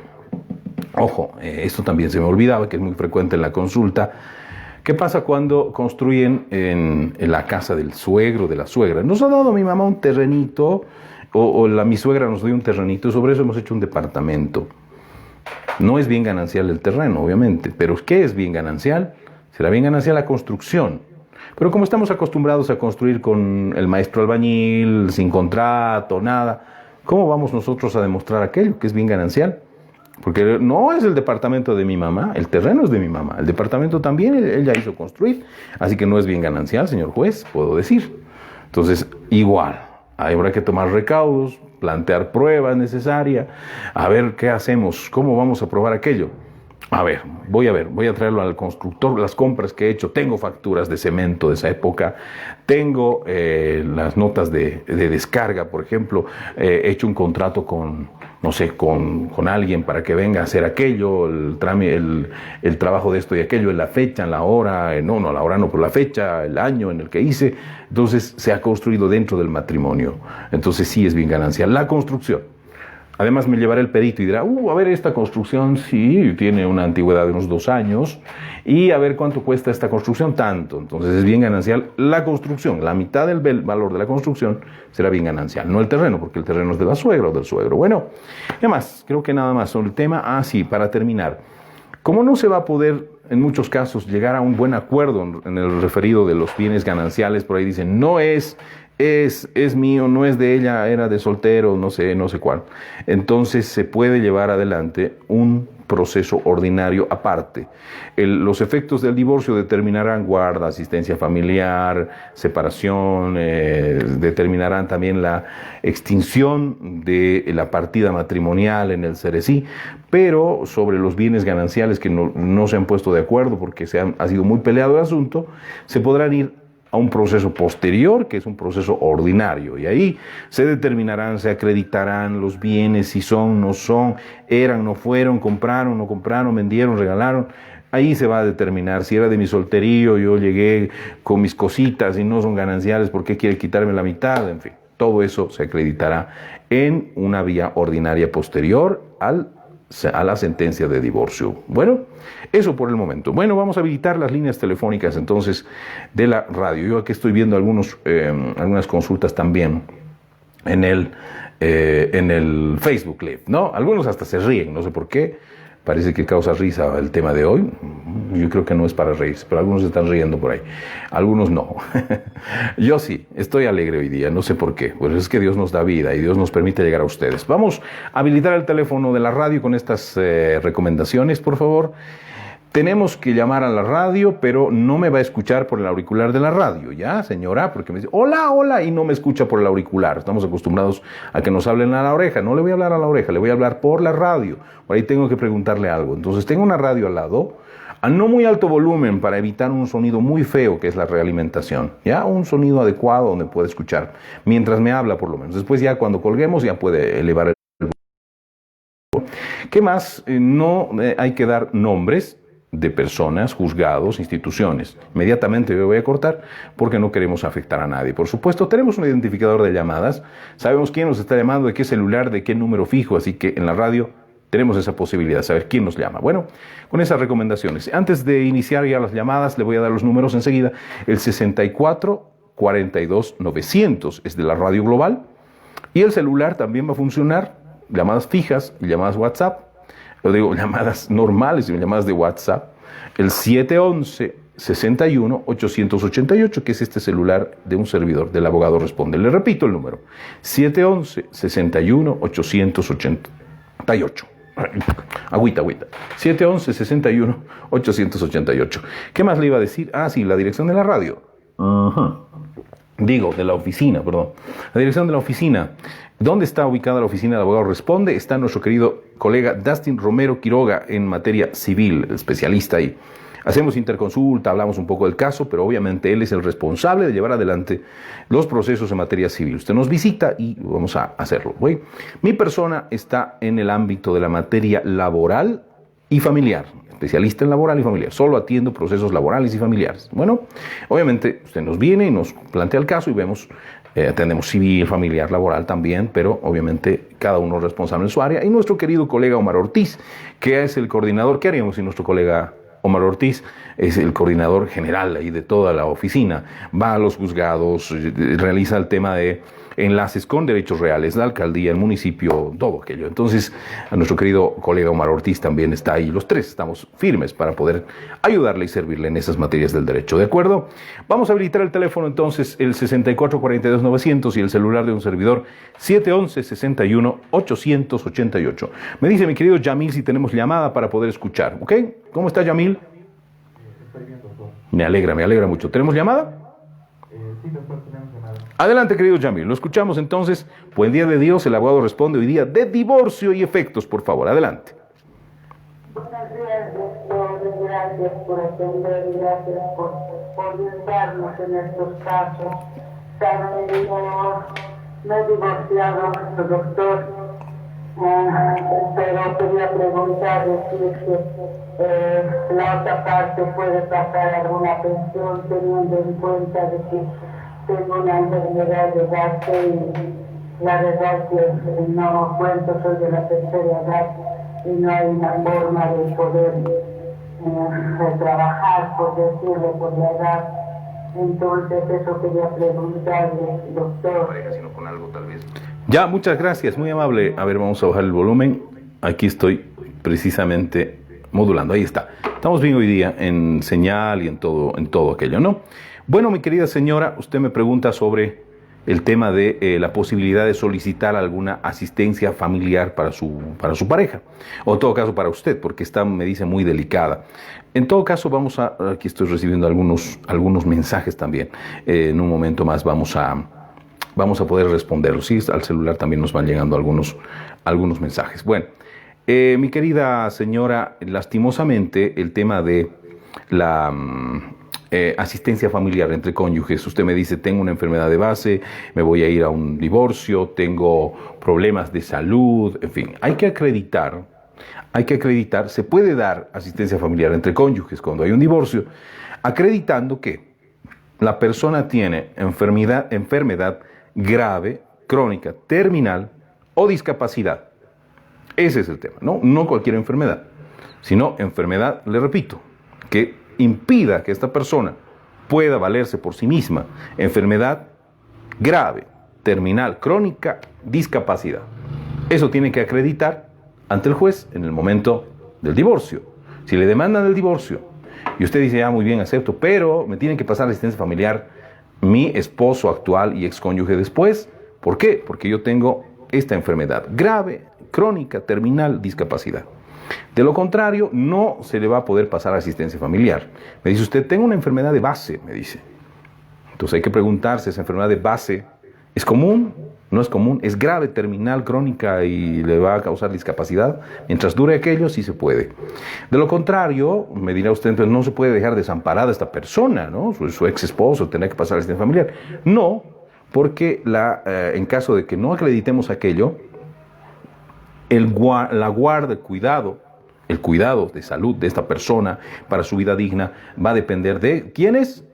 S3: Ojo, esto también se me olvidaba, que es muy frecuente en la consulta. ¿Qué pasa cuando construyen en la casa del suegro, de la suegra? Nos ha dado mi mamá un terrenito, mi suegra nos dio un terrenito, y sobre eso hemos hecho un departamento. No es bien ganancial el terreno, obviamente, pero ¿qué es bien ganancial? Será bien ganancial la construcción. Pero como estamos acostumbrados a construir con el maestro albañil, sin contrato, nada, ¿cómo vamos nosotros a demostrar aquello que es bien ganancial? Porque no es el departamento de mi mamá, el terreno es de mi mamá, el departamento también él ya hizo construir, así que no es bien ganancial, señor juez, puedo decir. Entonces, igual, habrá que tomar recaudos, plantear pruebas necesarias, a ver qué hacemos, cómo vamos a probar aquello. Voy a traerlo al constructor, las compras que he hecho, tengo facturas de cemento de esa época, tengo las notas de descarga, por ejemplo, he hecho un contrato con alguien para que venga a hacer aquello, el trabajo de esto y aquello, en la fecha, en la hora, la hora no, pero la fecha, el año en el que hice, entonces se ha construido dentro del matrimonio, entonces sí es bien ganancial la construcción. Además me llevará el perito y dirá, a ver, esta construcción sí tiene una antigüedad de unos 2 años y a ver cuánto cuesta esta construcción, tanto. Entonces es bien ganancial la construcción, la mitad del valor de la construcción será bien ganancial, no el terreno, porque el terreno es de la suegra o del suegro. Bueno, ¿qué más? Creo que nada más sobre el tema. Sí, para terminar, como no se va a poder en muchos casos llegar a un buen acuerdo en el referido de los bienes gananciales, por ahí dicen, no es mío, no es de ella, era de soltero, no sé cuál. Entonces se puede llevar adelante un proceso ordinario aparte. Los efectos del divorcio determinarán guarda, asistencia familiar, separación, determinarán también la extinción de la partida matrimonial en el cerecí, pero sobre los bienes gananciales que no se han puesto de acuerdo porque ha sido muy peleado el asunto, se podrán ir a un proceso posterior, que es un proceso ordinario, y ahí se determinarán, se acreditarán los bienes, si son, no son, eran, no fueron, compraron, no compraron, vendieron, regalaron. Ahí se va a determinar si era de mi solterío, yo llegué con mis cositas y no son gananciales, ¿por qué quiere quitarme la mitad? En fin, todo eso se acreditará en una vía ordinaria posterior a la sentencia de divorcio. Bueno, eso por el momento. Bueno, vamos a habilitar las líneas telefónicas entonces de la radio. Yo aquí estoy viendo algunas consultas también en el Facebook Live, ¿no? Algunos hasta se ríen, no sé por qué. Parece que causa risa el tema de hoy. Yo creo que no es para reírse, pero algunos se están riendo por ahí. Algunos no. Yo sí, estoy alegre hoy día, no sé por qué. Pues es que Dios nos da vida y Dios nos permite llegar a ustedes. Vamos a habilitar el teléfono de la radio con estas recomendaciones, por favor. Tenemos que llamar a la radio, pero no me va a escuchar por el auricular de la radio, ¿ya, señora? Porque me dice, hola, hola, y no me escucha por el auricular. Estamos acostumbrados a que nos hablen a la oreja. No le voy a hablar a la oreja, le voy a hablar por la radio. Por ahí tengo que preguntarle algo. Entonces, tengo una radio al lado, a no muy alto volumen, para evitar un sonido muy feo, que es la realimentación, ¿ya? Un sonido adecuado donde puede escuchar, mientras me habla por lo menos. Después ya cuando colguemos ya puede elevar el volumen. ¿Qué más? No hay que dar nombres de personas, juzgados, instituciones. Inmediatamente yo voy a cortar porque no queremos afectar a nadie. Por supuesto, tenemos un identificador de llamadas, sabemos quién nos está llamando, de qué celular, de qué número fijo, así que en la radio tenemos esa posibilidad de saber quién nos llama. Bueno, con esas recomendaciones. Antes de iniciar ya las llamadas, le voy a dar los números enseguida. El 64 42 900 es de la radio global y el celular también va a funcionar, llamadas fijas y llamadas WhatsApp. Lo digo, llamadas normales y llamadas de WhatsApp, el 711-61-888, que es este celular de un servidor, del abogado responde. Le repito el número, 711-61-888. Agüita. 711-61-888. ¿Qué más le iba a decir? Sí, la dirección de la radio. De la oficina, perdón. La dirección de la oficina. ¿Dónde está ubicada la oficina del abogado responde? Está nuestro querido colega Dustin Romero Quiroga en materia civil, especialista ahí. Hacemos interconsulta, hablamos un poco del caso, pero obviamente él es el responsable de llevar adelante los procesos en materia civil. Usted nos visita y vamos a hacerlo. ¿Sí? Mi persona está en el ámbito de la materia laboral y familiar. Especialista en laboral y familiar. Solo atiendo procesos laborales y familiares. Bueno, obviamente usted nos viene y nos plantea el caso y vemos, atendemos civil, familiar, laboral también, pero obviamente cada uno es responsable en su área. Y nuestro querido colega Omar Ortiz, que es el coordinador. ¿Qué haríamos si nuestro colega Omar Ortiz es el coordinador general ahí de toda la oficina? Va a los juzgados, realiza el tema de enlaces con derechos reales, la alcaldía, el municipio, todo aquello. Entonces, a nuestro querido colega Omar Ortiz también está ahí. Los tres estamos firmes para poder ayudarle y servirle en esas materias del derecho. ¿De acuerdo? Vamos a habilitar el teléfono entonces, el 6442-900 y el celular de un servidor, 711-61-888. Me dice mi querido Yamil si tenemos llamada para poder escuchar. ¿Ok? ¿Cómo está Yamil? Me alegra mucho. ¿Tenemos llamada?
S4: Sí, doctor, tenemos llamada.
S3: Adelante, querido Yamil. Lo escuchamos entonces. Buen día de Dios. El abogado responde hoy día de divorcio y efectos, por favor. Adelante.
S5: Buenos días, doctor. Gracias por atender, gracias por orientarnos en estos casos. Saben, yo me he divorciado, doctor, pero quería preguntarle si es que la otra parte puede pasar alguna pensión teniendo en cuenta de que tengo una enfermedad de base la verdad que no cuento, soy de la tercera edad y no hay una forma de poder trabajar, por decirlo, por la edad. Entonces eso quería preguntarle, doctor.
S3: Ya, muchas gracias, muy amable. A ver, vamos a bajar el volumen. Aquí estoy precisamente modulando, ahí está. Estamos bien hoy día en señal y en todo aquello, ¿no? Bueno, mi querida señora, usted me pregunta sobre el tema de la posibilidad de solicitar alguna asistencia familiar para su pareja, o en todo caso para usted, porque está, me dice, muy delicada. En todo caso, aquí estoy recibiendo algunos mensajes también. En un momento más vamos a poder responderlos. Sí, al celular también nos van llegando algunos mensajes. Bueno, mi querida señora, lastimosamente el tema de la asistencia familiar entre cónyuges, usted me dice, tengo una enfermedad de base, me voy a ir a un divorcio, tengo problemas de salud, en fin, hay que acreditar, se puede dar asistencia familiar entre cónyuges cuando hay un divorcio, acreditando que la persona tiene enfermedad grave, crónica, terminal o discapacidad. Ese es el tema, no cualquier enfermedad, sino enfermedad, le repito, que impida que esta persona pueda valerse por sí misma. Enfermedad grave, terminal, crónica, discapacidad. Eso tiene que acreditar ante el juez en el momento del divorcio. Si le demandan el divorcio y usted dice, muy bien, acepto, pero me tienen que pasar asistencia familiar mi esposo actual y excónyuge después. ¿Por qué? Porque yo tengo esta enfermedad grave, crónica, terminal, discapacidad. De lo contrario, no se le va a poder pasar asistencia familiar. Me dice usted, tengo una enfermedad de base, me dice. Entonces hay que preguntarse, ¿esa enfermedad de base es común? ¿No es común? ¿Es grave, terminal, crónica y le va a causar discapacidad? Mientras dure aquello, sí se puede. De lo contrario, me dirá usted, entonces no se puede dejar desamparada esta persona, ¿no? Su ex esposo tendrá que pasar asistencia familiar. No, porque en caso de que no acreditemos aquello, la guarda, el cuidado de salud de esta persona para su vida digna va a depender de ¿quiénes?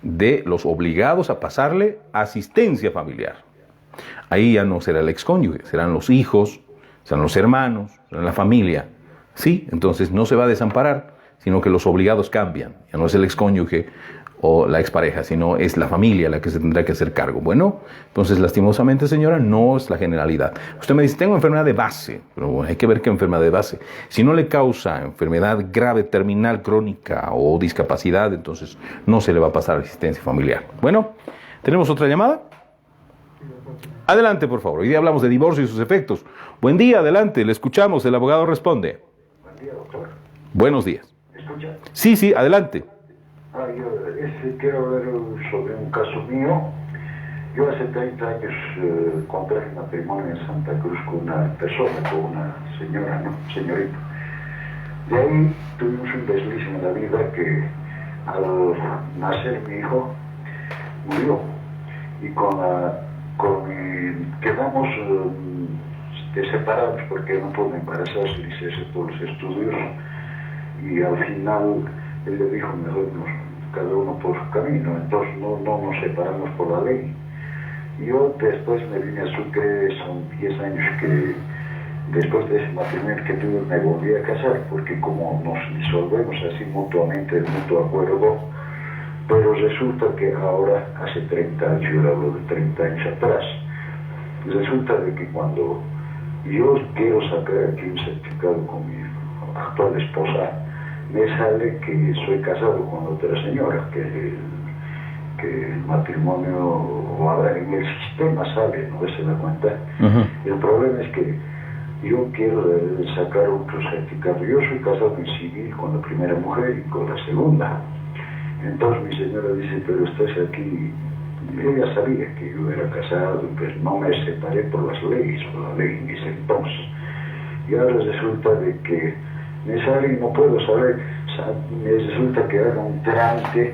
S3: De los obligados a pasarle asistencia familiar. Ahí ya no será el excónyuge, serán los hijos, serán los hermanos, serán la familia. Sí, entonces no se va a desamparar, sino que los obligados cambian. Ya no es el excónyuge o la expareja, sino es la familia la que se tendrá que hacer cargo. Bueno, entonces lastimosamente, señora, no es la generalidad. Usted me dice, tengo enfermedad de base, pero bueno, hay que ver qué enfermedad de base. Si no le causa enfermedad grave, terminal, crónica o discapacidad, entonces no se le va a pasar asistencia familiar. Bueno, ¿tenemos otra llamada? Adelante, por favor. Hoy día hablamos de divorcio y sus efectos. Buen día, adelante, le escuchamos, el abogado responde.
S1: Buen día, doctor.
S3: Buenos días.
S1: ¿Me escucha?
S3: Sí, adelante.
S1: Yo quiero hablar sobre un caso mío. Yo hace 30 años contraje matrimonio en Santa Cruz con una persona, con una señora, señorita. De ahí tuvimos un desliz en la vida que al nacer mi hijo murió. Y quedamos separados porque no pudo embarazarse y se hace todos los estudios. Y al final él le dijo, mejor cada uno por su camino, entonces no nos separamos por la ley. Yo después me vine a Sucre, son 10 años que después de ese matrimonio que tuve me volví a casar, porque como nos disolvemos así mutuamente, de mutuo acuerdo, pero resulta que ahora, hace 30 años, yo hablo de 30 años atrás, resulta de que cuando yo quiero sacar aquí un certificado con mi actual esposa, me sale que soy casado con otra señora, que el matrimonio, o ahora en el sistema sale, no se da cuenta. El problema es que yo quiero sacar otro certificado. Yo soy casado en civil con la primera mujer y con la segunda. Entonces mi señora dice, pero estás aquí. Ella sabía que yo era casado, pero no me separé por las leyes, por la ley en ese entonces. Y ahora resulta de que me sale y no puedo saber, me resulta que haga un trámite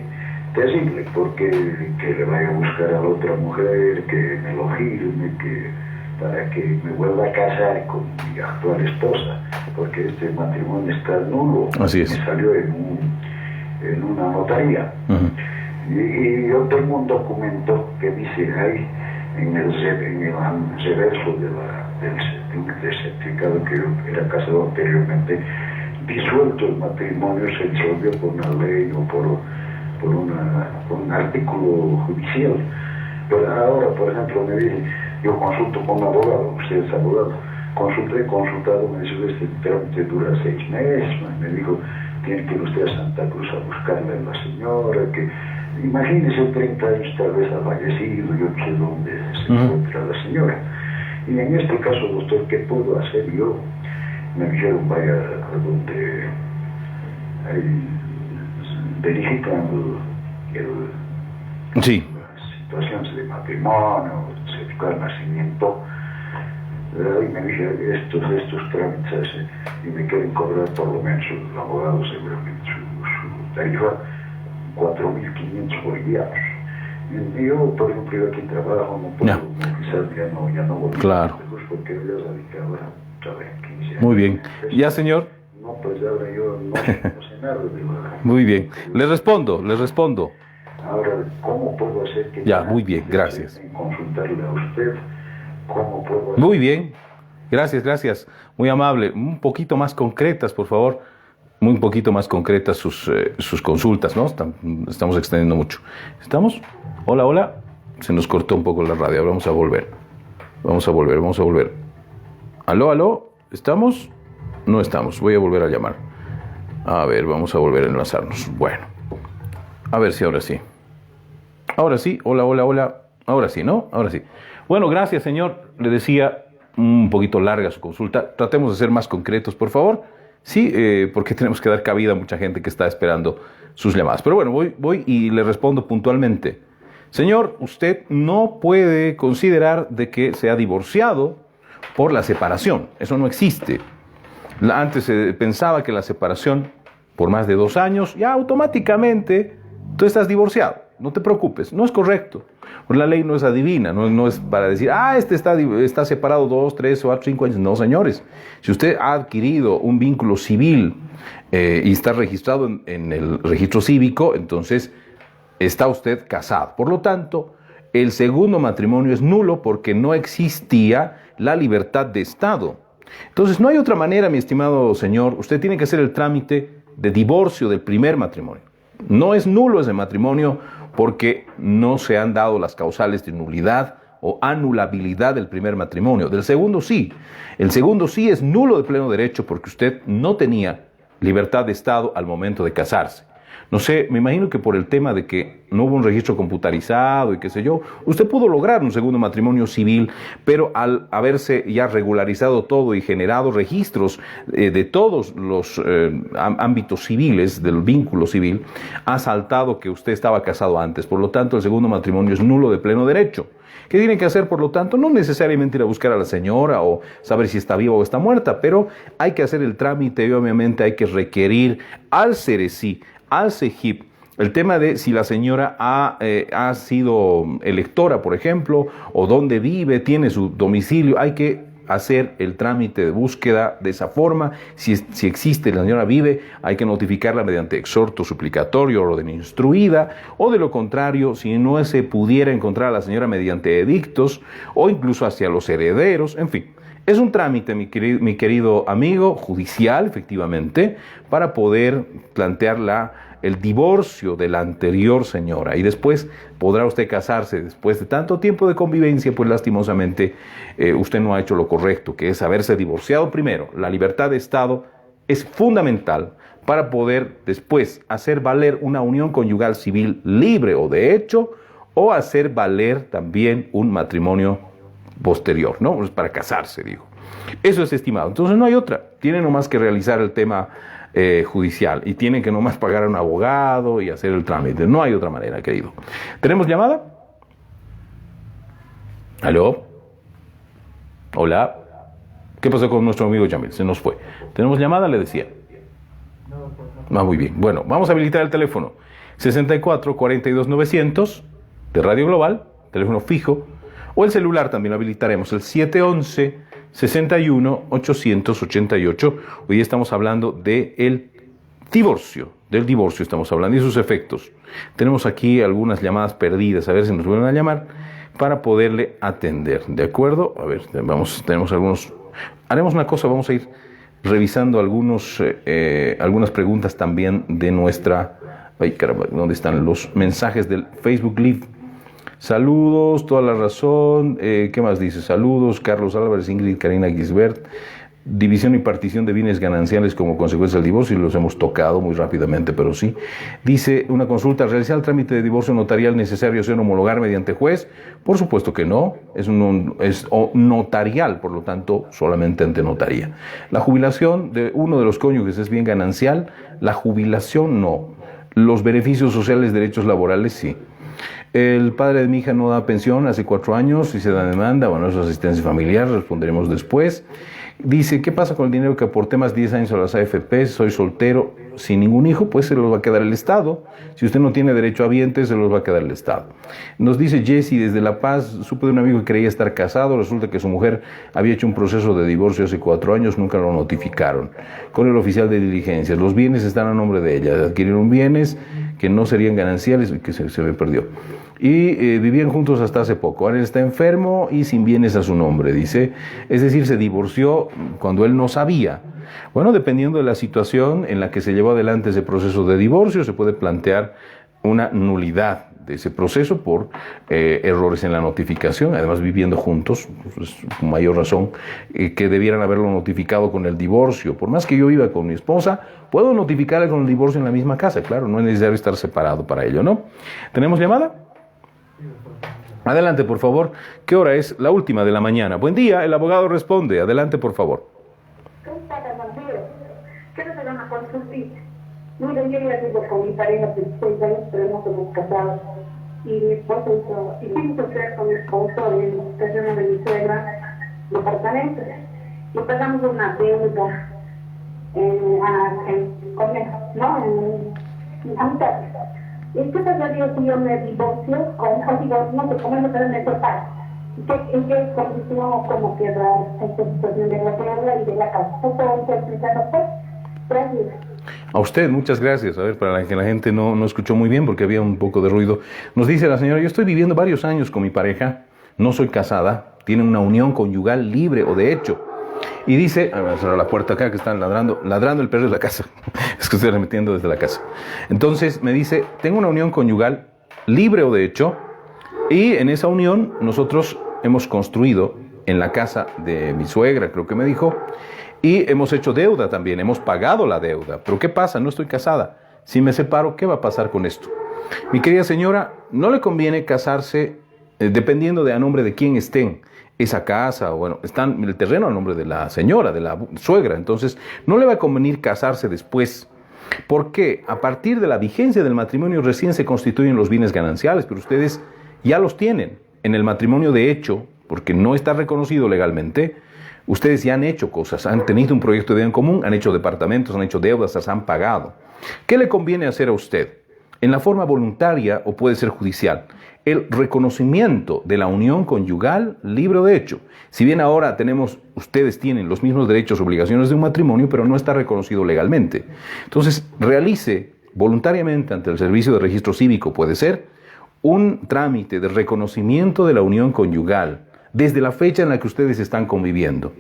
S1: terrible, porque que le vaya a buscar a la otra mujer, que me lo firme, para que me vuelva a casar con mi actual esposa, porque este matrimonio está nulo.
S3: Así es.
S1: Me salió en una notaría. Y yo tengo un documento que dice ahí en el reverso del certificado que yo era casado anteriormente, disuelto el matrimonio, se disolvió por una ley o por un artículo judicial. Pero ahora, por ejemplo, me dice, yo consulto con un abogado, usted es abogado, consultado, me dijo, este trámite dura 6 meses, me dijo, tiene que ir usted a Santa Cruz a buscarle a la señora, que imagínese 30 años tal vez ha fallecido, yo no sé dónde se encuentra la señora. Y en este caso, doctor, ¿qué puedo hacer yo? Me dijeron, vaya a donde verifican
S3: Sí.
S1: las situaciones de matrimonio, certificado de nacimiento. Y me dije, estos trámites, y me quieren cobrar por lo menos los abogados seguramente su tarifa, 4.500 bolivianos. Y yo, por ejemplo, yo aquí trabajo, no puedo, quizás ya no voy
S3: Claro.
S1: porque ya radicaba otra vez 15 años.
S3: Muy bien. ¿Ya, señor?
S1: No, pues ahora yo no sé nada de la...
S3: Muy bien. Le respondo.
S1: Ahora, ¿cómo puedo hacer que...
S3: Ya, muy bien, gracias.
S1: En consultarle a usted, ¿cómo puedo hacer?
S3: Muy bien. Gracias. Muy amable. Un poquito más concretas, por favor. Muy poquito más concretas sus consultas, ¿no? Estamos extendiendo mucho. ¿Estamos? Hola. Se nos cortó un poco la radio. Vamos a volver. ¿Aló? ¿Estamos? No estamos. Voy a volver a llamar. A ver, vamos a volver a enlazarnos. Bueno. A ver si ahora sí. Ahora sí. Hola. Ahora sí, ¿no? Ahora sí. Bueno, gracias, señor. Le decía, un poquito larga su consulta. Tratemos de ser más concretos, por favor. Sí, porque tenemos que dar cabida a mucha gente que está esperando sus llamadas. Pero bueno, voy y le respondo puntualmente. Señor, usted no puede considerar de que se ha divorciado por la separación. Eso no existe. Antes se pensaba que la separación por más de 2 años, ya automáticamente tú estás divorciado. No te preocupes, no es correcto. La ley no es adivina, no es para decir, este está separado 2, 3, 4, 5 años. No, señores. Si usted ha adquirido un vínculo civil y está registrado en el registro cívico, entonces está usted casado. Por lo tanto, el segundo matrimonio es nulo porque no existía la libertad de Estado. Entonces, no hay otra manera, mi estimado señor. Usted tiene que hacer el trámite de divorcio del primer matrimonio. No es nulo ese matrimonio porque no se han dado las causales de nulidad o anulabilidad del primer matrimonio. Del segundo sí. El segundo sí es nulo de pleno derecho porque usted no tenía libertad de Estado al momento de casarse. No sé, me imagino que por el tema de que no hubo un registro computarizado y qué sé yo, usted pudo lograr un segundo matrimonio civil, pero al haberse ya regularizado todo y generado registros de todos los ámbitos civiles, del vínculo civil, ha saltado que usted estaba casado antes. Por lo tanto, el segundo matrimonio es nulo de pleno derecho. ¿Qué tiene que hacer, por lo tanto? No necesariamente ir a buscar a la señora o saber si está viva o está muerta, pero hay que hacer el trámite y obviamente hay que requerir al CERECI, al CEGIP, el tema de si la señora ha sido electora, por ejemplo, o dónde vive, tiene su domicilio. Hay que hacer el trámite de búsqueda de esa forma. Si existe, la señora vive, hay que notificarla mediante exhorto suplicatorio o orden instruida, o de lo contrario, si no se pudiera encontrar a la señora mediante edictos, o incluso hacia los herederos, en fin. Es un trámite, mi querido amigo, judicial, efectivamente, para poder plantear el divorcio de la anterior señora. Y después podrá usted casarse. Después de tanto tiempo de convivencia, pues lastimosamente usted no ha hecho lo correcto, que es haberse divorciado primero. La libertad de Estado es fundamental para poder después hacer valer una unión conyugal civil libre o de hecho, o hacer valer también un matrimonio posterior, ¿no? Pues para casarse, digo. Eso es estimado. Entonces no hay otra. Tienen nomás que realizar el tema judicial y tienen que nomás pagar a un abogado y hacer el trámite. No hay otra manera, querido. ¿Tenemos llamada? ¿Aló? Hola. ¿Qué pasó con nuestro amigo Yamil? Se nos fue. ¿Tenemos llamada? Le decía. Muy bien. Bueno, vamos a habilitar el teléfono. 64 42 900 de Radio Global, teléfono fijo. O el celular también lo habilitaremos, el 711-61-888. Hoy día estamos hablando del divorcio estamos hablando y sus efectos. Tenemos aquí algunas llamadas perdidas, a ver si nos vuelven a llamar. para poderle atender. ¿De acuerdo? A ver, tenemos algunos... Haremos una cosa, vamos a ir revisando algunas preguntas también de nuestra... Ay, caramba, ¿dónde están los mensajes del Facebook Live? Saludos, toda la razón. ¿Qué más dice? Saludos, Carlos Álvarez, Ingrid, Karina Gisbert. División y partición de bienes gananciales como consecuencia del divorcio, y los hemos tocado muy rápidamente, pero sí. Dice una consulta: ¿realizar el trámite de divorcio notarial necesario ser homologar mediante juez? Por supuesto que no, es notarial, por lo tanto, solamente ante notaría. La jubilación de uno de los cónyuges es bien ganancial, la jubilación no. Los beneficios sociales, derechos laborales, sí. El padre de mi hija no da pensión hace 4 años, si se da demanda, bueno, eso es asistencia familiar, responderemos después. Dice, ¿qué pasa con el dinero que aporté más 10 años a las AFP? Soy soltero, sin ningún hijo, pues se los va a quedar el Estado. Si usted no tiene derecho a habientes, se los va a quedar el Estado. Nos dice Jesse desde La Paz: supe de un amigo que creía estar casado, resulta que su mujer había hecho un proceso de divorcio hace 4 años, nunca lo notificaron con el oficial de diligencias. Los bienes están a nombre de ella, adquirieron bienes que no serían gananciales, que se me perdió. Y vivían juntos hasta hace poco. Ahora él está enfermo y sin bienes a su nombre, dice. Es decir, se divorció cuando él no sabía. Bueno, dependiendo de la situación en la que se llevó adelante ese proceso de divorcio, se puede plantear una nulidad de ese proceso por errores en la notificación, además viviendo juntos, pues, con mayor razón que debieran haberlo notificado con el divorcio. Por más que yo viva con mi esposa, puedo notificarle con el divorcio en la misma casa, claro, no es necesario estar separado para ello, ¿no? ¿Tenemos llamada? Adelante, por favor. ¿Qué hora es? La última de la mañana. Buen día, el abogado responde. Adelante, por favor.
S5: Quiero hacer una consultita. Mira, yo ya vivo con mi pareja de 6 años, pero no somos casados. Y mi esposo hicimos hacer con mi esposo en el terreno de mi suegra, los apartamentos. Y pagamos una deuda a mitad. ¿Y qué pasaría si yo me divorcio no sé cómo me separo? ¿En qué condición o cómo queda esta situación de la tierra y de la casa? ¿Puedo explicar a usted? Gracias.
S3: A usted, muchas gracias. A ver, para que la gente no escuchó muy bien porque había un poco de ruido. Nos dice la señora: yo estoy viviendo varios años con mi pareja, no soy casada, tiene una unión conyugal libre o de hecho. Y dice, a ver, cerrar la puerta acá que están ladrando el perro de la casa. Es que estoy remitiendo desde la casa. Entonces me dice, tengo una unión conyugal libre o de hecho, y en esa unión nosotros hemos construido en la casa de mi suegra, creo que me dijo, y hemos hecho deuda también, hemos pagado la deuda. Pero ¿qué pasa? No estoy casada. Si me separo, ¿qué va a pasar con esto? Mi querida señora, no le conviene casarse dependiendo de a nombre de quién estén esa casa, bueno, están el terreno a nombre de la señora, de la suegra, entonces no le va a convenir casarse después, porque a partir de la vigencia del matrimonio recién se constituyen los bienes gananciales, pero ustedes ya los tienen en el matrimonio de hecho, porque no está reconocido legalmente. Ustedes ya han hecho cosas, han tenido un proyecto de vida en común, han hecho departamentos, han hecho deudas, las han pagado. ¿Qué le conviene hacer a usted? En la forma voluntaria o puede ser judicial, el reconocimiento de la unión conyugal libre de hecho. Si bien ahora ustedes tienen los mismos derechos y obligaciones de un matrimonio, pero no está reconocido legalmente. Entonces, realice voluntariamente ante el Servicio de Registro Cívico, puede ser, un trámite de reconocimiento de la unión conyugal desde la fecha en la que ustedes están conviviendo,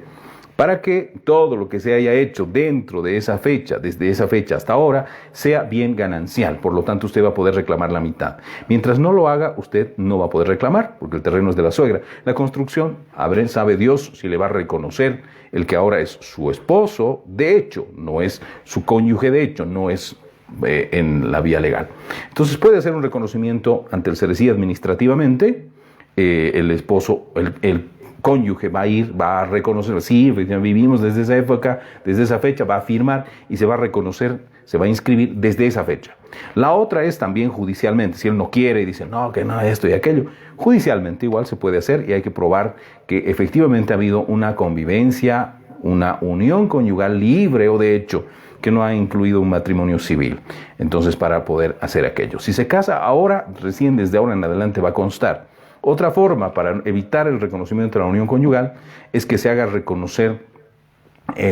S3: para que todo lo que se haya hecho dentro de esa fecha, desde esa fecha hasta ahora, sea bien ganancial. Por lo tanto, usted va a poder reclamar la mitad. Mientras no lo haga, usted no va a poder reclamar, porque el terreno es de la suegra. La construcción, sabe Dios si le va a reconocer el que ahora es su esposo, de hecho, no es su cónyuge, de hecho, no es en la vía legal. Entonces puede hacer un reconocimiento ante el CERECI administrativamente. El esposo, el cónyuge va a reconocer, sí, vivimos desde esa época, desde esa fecha, va a firmar y se va a reconocer, se va a inscribir desde esa fecha. La otra es también judicialmente, si él no quiere y dice, no, que no, esto y aquello, judicialmente igual se puede hacer y hay que probar que efectivamente ha habido una convivencia, una unión conyugal libre o de hecho, que no ha incluido un matrimonio civil. Entonces, para poder hacer aquello. Si se casa ahora, recién desde ahora en adelante va a constar. Otra forma para evitar el reconocimiento de la unión conyugal es que se haga reconocer,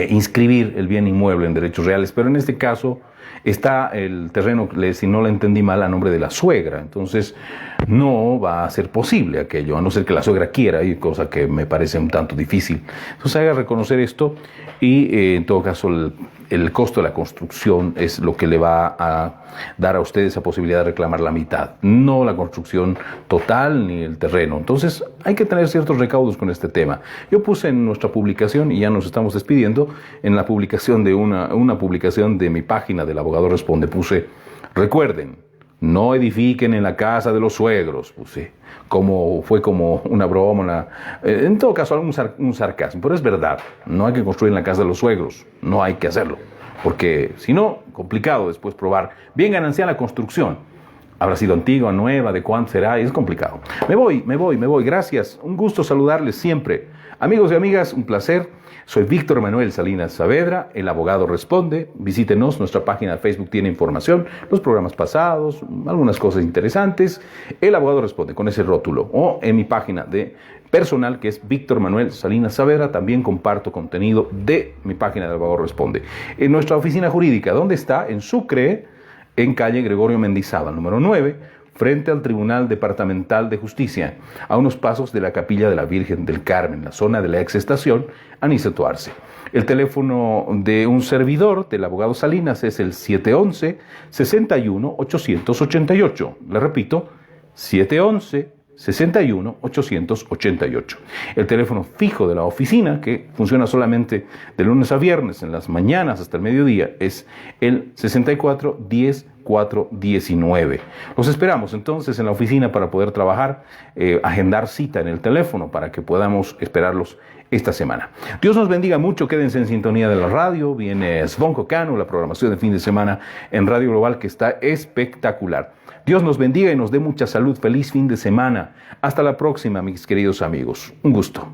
S3: inscribir el bien inmueble en derechos reales, pero en este caso está el terreno, si no lo entendí mal, a nombre de la suegra. Entonces no va a ser posible aquello, a no ser que la suegra quiera, y cosa que me parece un tanto difícil. Entonces hay que reconocer esto y en todo caso el costo de la construcción es lo que le va a dar a ustedes esa posibilidad de reclamar la mitad, no la construcción total ni el terreno. Entonces hay que tener ciertos recaudos con este tema. Yo puse en nuestra publicación, y ya nos estamos despidiendo, en la publicación de una publicación de mi página del Abogado Responde, puse: recuerden, no edifiquen en la casa de los suegros, puse, fue como una broma, en todo caso un sarcasmo, pero es verdad, no hay que construir en la casa de los suegros, no hay que hacerlo, porque si no, complicado después probar bien ganancial la construcción. Habrá sido antigua, nueva, de cuánto será, es complicado. Me voy, gracias, un gusto saludarles siempre. Amigos y amigas, un placer. Soy Víctor Manuel Salinas Saavedra, el Abogado Responde. Visítenos, nuestra página de Facebook tiene información, los programas pasados, algunas cosas interesantes. El Abogado Responde, con ese rótulo. O en mi página de personal, que es Víctor Manuel Salinas Saavedra, también comparto contenido de mi página del Abogado Responde. En nuestra oficina jurídica, ¿dónde está? En Sucre, en calle Gregorio Mendizábal, número 9, frente al Tribunal Departamental de Justicia, a unos pasos de la Capilla de la Virgen del Carmen, la zona de la exestación Aniceto Arce. El teléfono de un servidor, del abogado Salinas, es el 711-61-888. Le repito, 711-61-888. El teléfono fijo de la oficina, que funciona solamente de lunes a viernes, en las mañanas hasta el mediodía, es el 64-10-419. Los esperamos entonces en la oficina para poder trabajar, agendar cita en el teléfono para que podamos esperarlos esta semana. Dios nos bendiga mucho, quédense en sintonía de la radio. Viene Svonko Kanu, la programación de fin de semana en Radio Global, que está espectacular. Dios nos bendiga y nos dé mucha salud. Feliz fin de semana. Hasta la próxima, mis queridos amigos. Un gusto.